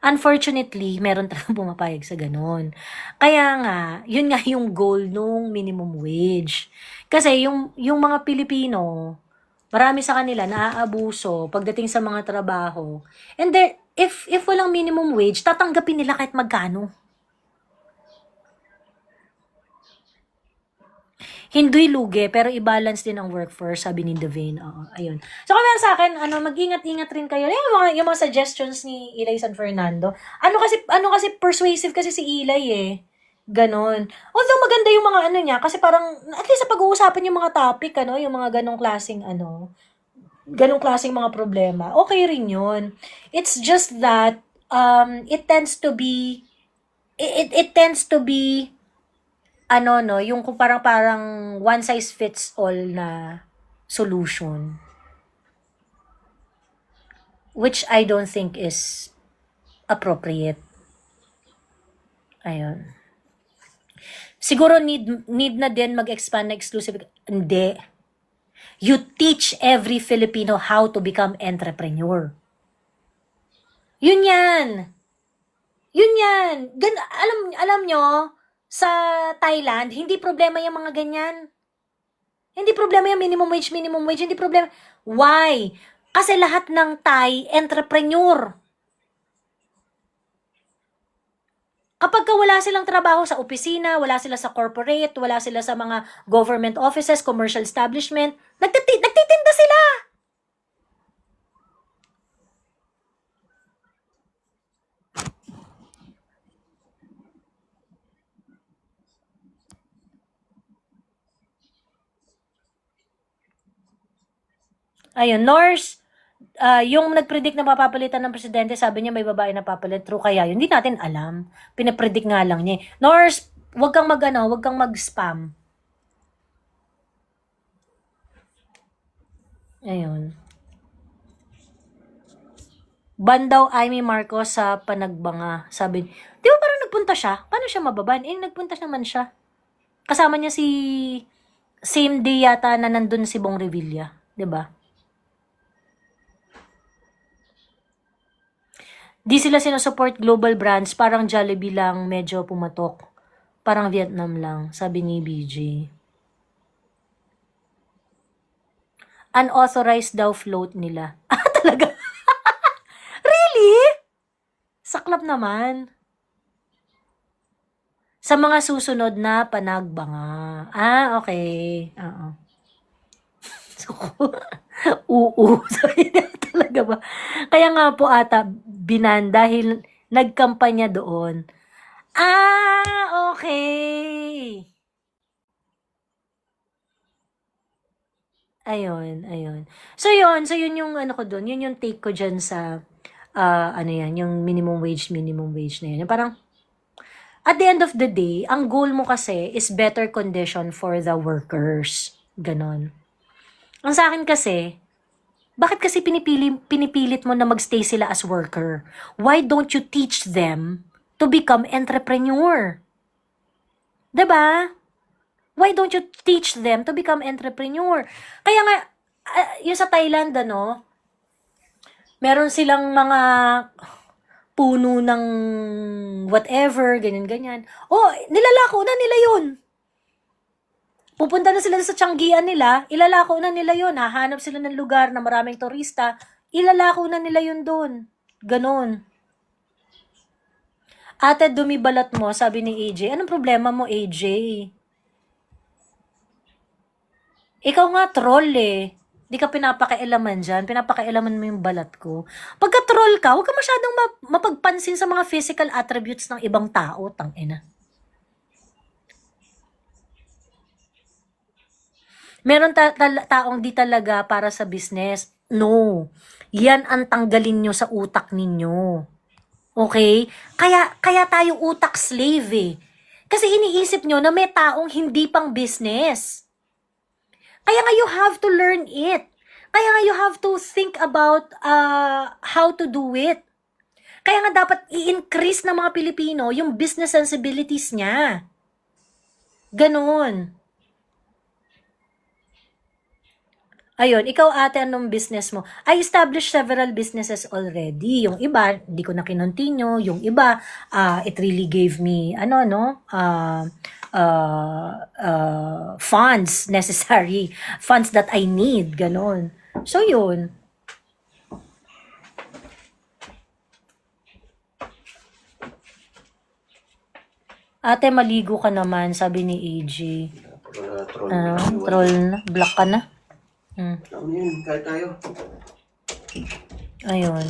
Unfortunately, meron talagang pumapayag sa ganun. Kaya nga, yun nga yung goal nung minimum wage. Kasi yung mga Pilipino, marami sa kanila naaabuso pagdating sa mga trabaho. And then, if walang minimum wage, tatanggapin nila kahit magkano. Hindi lugi, pero i-balance din ang workforce, sabi ni Devane. Oo, ayun. So, kaya sa akin, mag-ingat-ingat rin kayo. Yung mga suggestions ni Eli San Fernando. Kasi persuasive kasi si Eli eh. Ganon. Although maganda yung mga niya, kasi parang, at least sa pag-uusapan yung mga topic, yung mga ganong klaseng mga problema. Okay rin yun. It's just that, it tends to be, yung kung parang one size fits all na solution. Which I don't think is appropriate. Ayun. Siguro need na din mag-expand na exclusive. Hindi. You teach every Filipino how to become entrepreneur. Yun yan. Alam nyo, sa Thailand, hindi problema yung mga ganyan. Hindi problema yung minimum wage, hindi problema. Why? Kasi lahat ng Thai, entrepreneur. Kapag wala silang trabaho sa opisina, wala sila sa corporate, wala sila sa mga government offices, commercial establishment, nagtitinda sila. Ayun, Norse, yung nag-predict na mapapalitan ng presidente, sabi niya may babae na papalit. True kaya yun? Hindi natin alam. Pinapredict nga lang niya. Norse, wag kang mag-spam. Ayun. Ban daw Amy Marcos sa panagbanga. Sabi, di ba parang nagpunta siya? Paano siya mababan? Nagpunta naman siya. Kasama niya same day yata na nandun si Bong Revilla. Di ba? Di sila sinusupport global brands, parang Jollibee lang medyo pumatok. Parang Vietnam lang, sabi ni BJ. Unauthorized daw float nila. Ah, talaga? Really? Saklap naman. Sa mga susunod na panagbanga. Ah, okay. Oo. Sabi niya talaga ba? Kaya nga po ata, binan dahil nagkampanya doon. Ah, okay. Ayun. So yun yung ko doon, yun yung take ko dyan sa, yung minimum wage na yun. Parang, at the end of the day, ang goal mo kasi is better condition for the workers. Ganon. Ang sa akin kasi, bakit kasi pinipilit mo na magstay sila as worker? Why don't you teach them to become entrepreneur? Diba? Why don't you teach them to become entrepreneur? Kaya nga, yung sa Thailand, meron silang mga puno ng whatever, ganyan-ganyan. Oh, nilalako na nila yun. Pupunta na sila sa tiyanggian nila, ilalako na nila yun. Hahanap sila ng lugar na maraming turista, ilalako na nila yun doon. Ganon. Ate, dumibalat mo, sabi ni AJ. Anong problema mo, AJ? Ikaw nga troll eh. Di ka pinapakailaman dyan. Pinapakailaman mo yung balat ko. Pagka troll ka, huwag ka masyadong mapagpansin sa mga physical attributes ng ibang tao. Tangina. Meron taong di talaga para sa business. No. Yan ang tanggalin nyo sa utak ninyo. Okay? Kaya tayo utak slave eh. Kasi iniisip nyo na may taong hindi pang business. Kaya nga you have to learn it. Kaya nga you have to think about how to do it. Kaya nga dapat i-increase ng mga Pilipino yung business sensibilities niya. Ganon. Ayun, ikaw ate, anong business mo? I established several businesses already. Yung iba, hindi ko na kinontinue. Yung iba, it really gave me, funds necessary. Funds that I need. Ganon. So, yun. Ate, maligo ka naman, sabi ni AJ. Troll na. Black ka na. Ayun.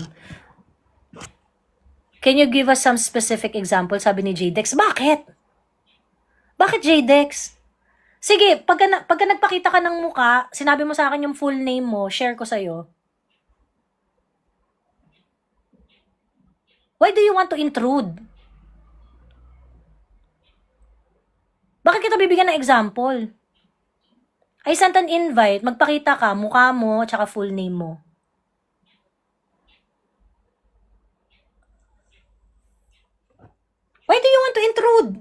Can you give us some specific example? Sabi ni JDex. Bakit? Bakit JDex? Sige, pagka nagpakita ka ng muka, sinabi mo sa akin yung full name mo, share ko sa'yo. Why do you want to intrude? Bakit kita bibigyan ng example? I sent an invite, magpakita ka, mukha mo, tsaka full name mo. Why do you want to intrude?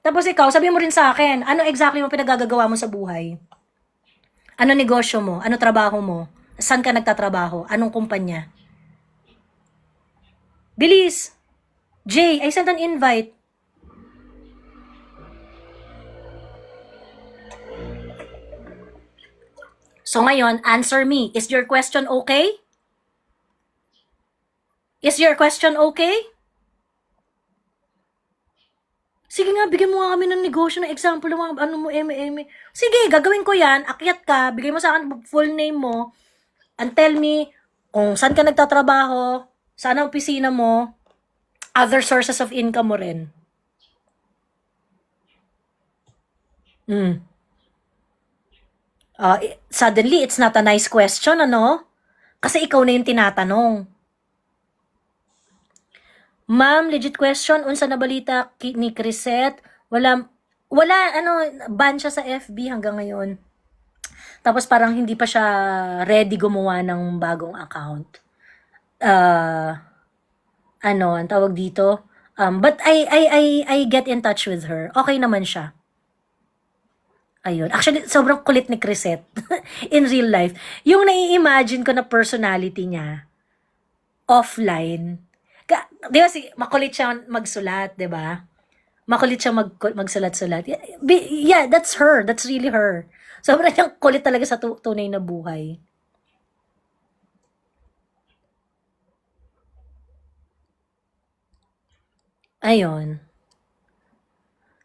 Tapos ikaw, sabi mo rin sa akin, ano exactly mo pinagagagawa mo sa buhay? Ano negosyo mo? Ano trabaho mo? Saan ka nagtatrabaho? Anong kumpanya? Bilis! Jay, I sent an invite. So ngayon, answer me. Is your question okay? Is your question okay? Sige nga, bigyan mo nga kami ng negosyo, ng example, ng mga ano mo, eme. Sige, gagawin ko yan. Akyat ka, bigay mo sa akin full name mo, and tell me kung saan ka nagtatrabaho, saan ang opisina mo, other sources of income mo rin. Suddenly, it's not a nice question, ano? Kasi ikaw na yung tinatanong. Ma'am, legit question, unsa na balita ni Crisette? Wala, ban siya sa FB hanggang ngayon. Tapos parang hindi pa siya ready gumawa ng bagong account. Ang tawag dito? But I get in touch with her. Okay naman siya. Ayun. Actually, sobrang kulit ni Crisette in real life. Yung nai-imagine ko na personality niya, offline, di ba makulit siya magsulat, di ba? Makulit siya magsulat-sulat. Yeah, that's her. That's really her. Sobrang niyang kulit talaga sa tunay na buhay. Ayun.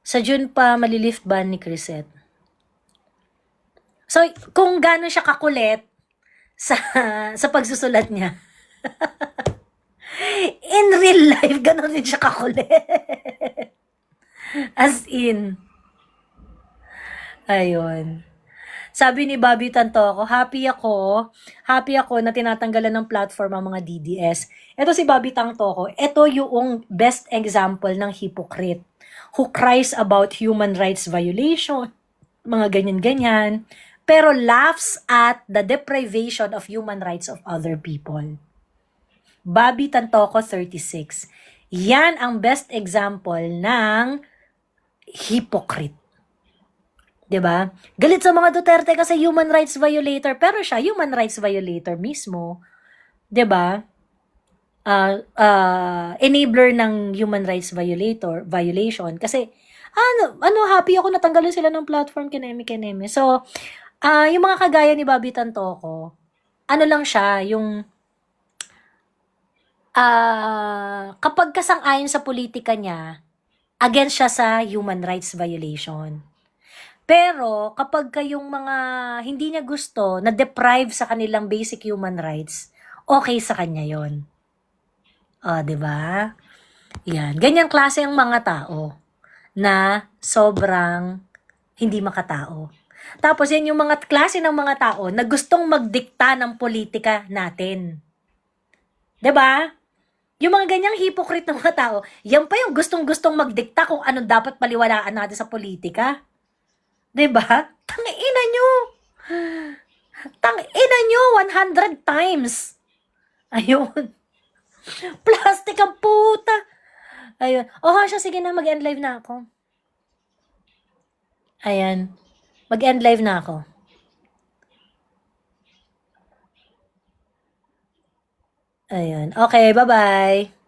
Sa June pa, malilift ban ni Crisette. So, kung gano'n siya kakulit sa pagsusulat niya, in real life, gano'n din siya kakulit. As in. Ayun. Sabi ni Bobby Tantoco, happy ako na tinatanggalan ng platform ang mga DDS. Ito si Bobby Tantoco, ito yung best example ng hypocrite who cries about human rights violation, mga ganyan-ganyan, pero laughs at the deprivation of human rights of other people. Bobby Tantoco, 36. Yan ang best example ng hypocrite. 'Di ba? Galit sa mga Duterte kasi human rights violator, pero siya human rights violator mismo. 'Di ba? enabler ng human rights violation. Kasi, happy ako natanggalan sila ng platform kineme. So, yung mga kagaya ni Bobby Tantoco, ano lang siya, yung kapag kasang-ayon sa politika niya, against siya sa human rights violation. Pero, kapag kayong mga hindi niya gusto, na-deprive sa kanilang basic human rights, okay sa kanya yon. Di ba? Yan. Ganyan klase ang mga tao na sobrang hindi makatao. Tapos, yan yung mga klase ng mga tao na gustong magdikta ng politika natin. 'Di ba? Yung mga ganyang hypocrite ng mga tao, yan pa yung gustong-gustong magdikta kung anong dapat paliwalaan natin sa politika. 'Di ba? Tangina nyo! Tangina nyo! 100 times! Ayun. Plastic ang puta! Ayun. Siya, sige na, mag-end live na ako. Ayan. Mag-end live na ako. Ayun. Okay, bye-bye.